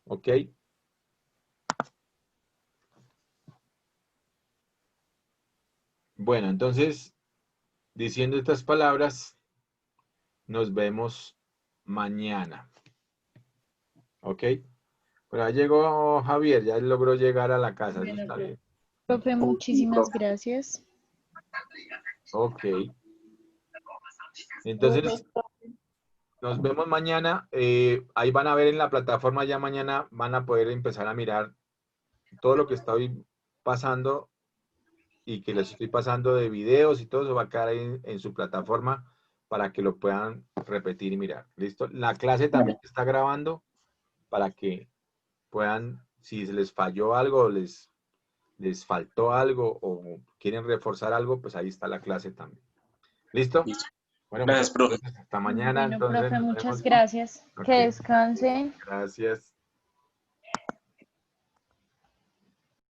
¿Ok? Bueno, entonces, diciendo estas palabras, nos vemos mañana. ¿Ok? Pero ya llegó Javier, ya logró llegar a la casa. Eso Bueno, está bien. Profe, muchísimas gracias. Ok. Entonces, nos vemos mañana. Ahí van a ver en la plataforma, ya mañana van a poder empezar a mirar todo lo que estoy pasando y que les estoy pasando de videos y todo eso va a quedar ahí en su plataforma para que lo puedan repetir y mirar. ¿Listo? La clase también se está grabando para que puedan, si se les falló algo, les faltó algo o quieren reforzar algo, pues ahí está la clase también. ¿Listo? Listo. Bueno, Gracias, profe. hasta mañana. Bueno, Entonces, profe, nos muchas vemos. gracias. Ok, Que descanse. gracias.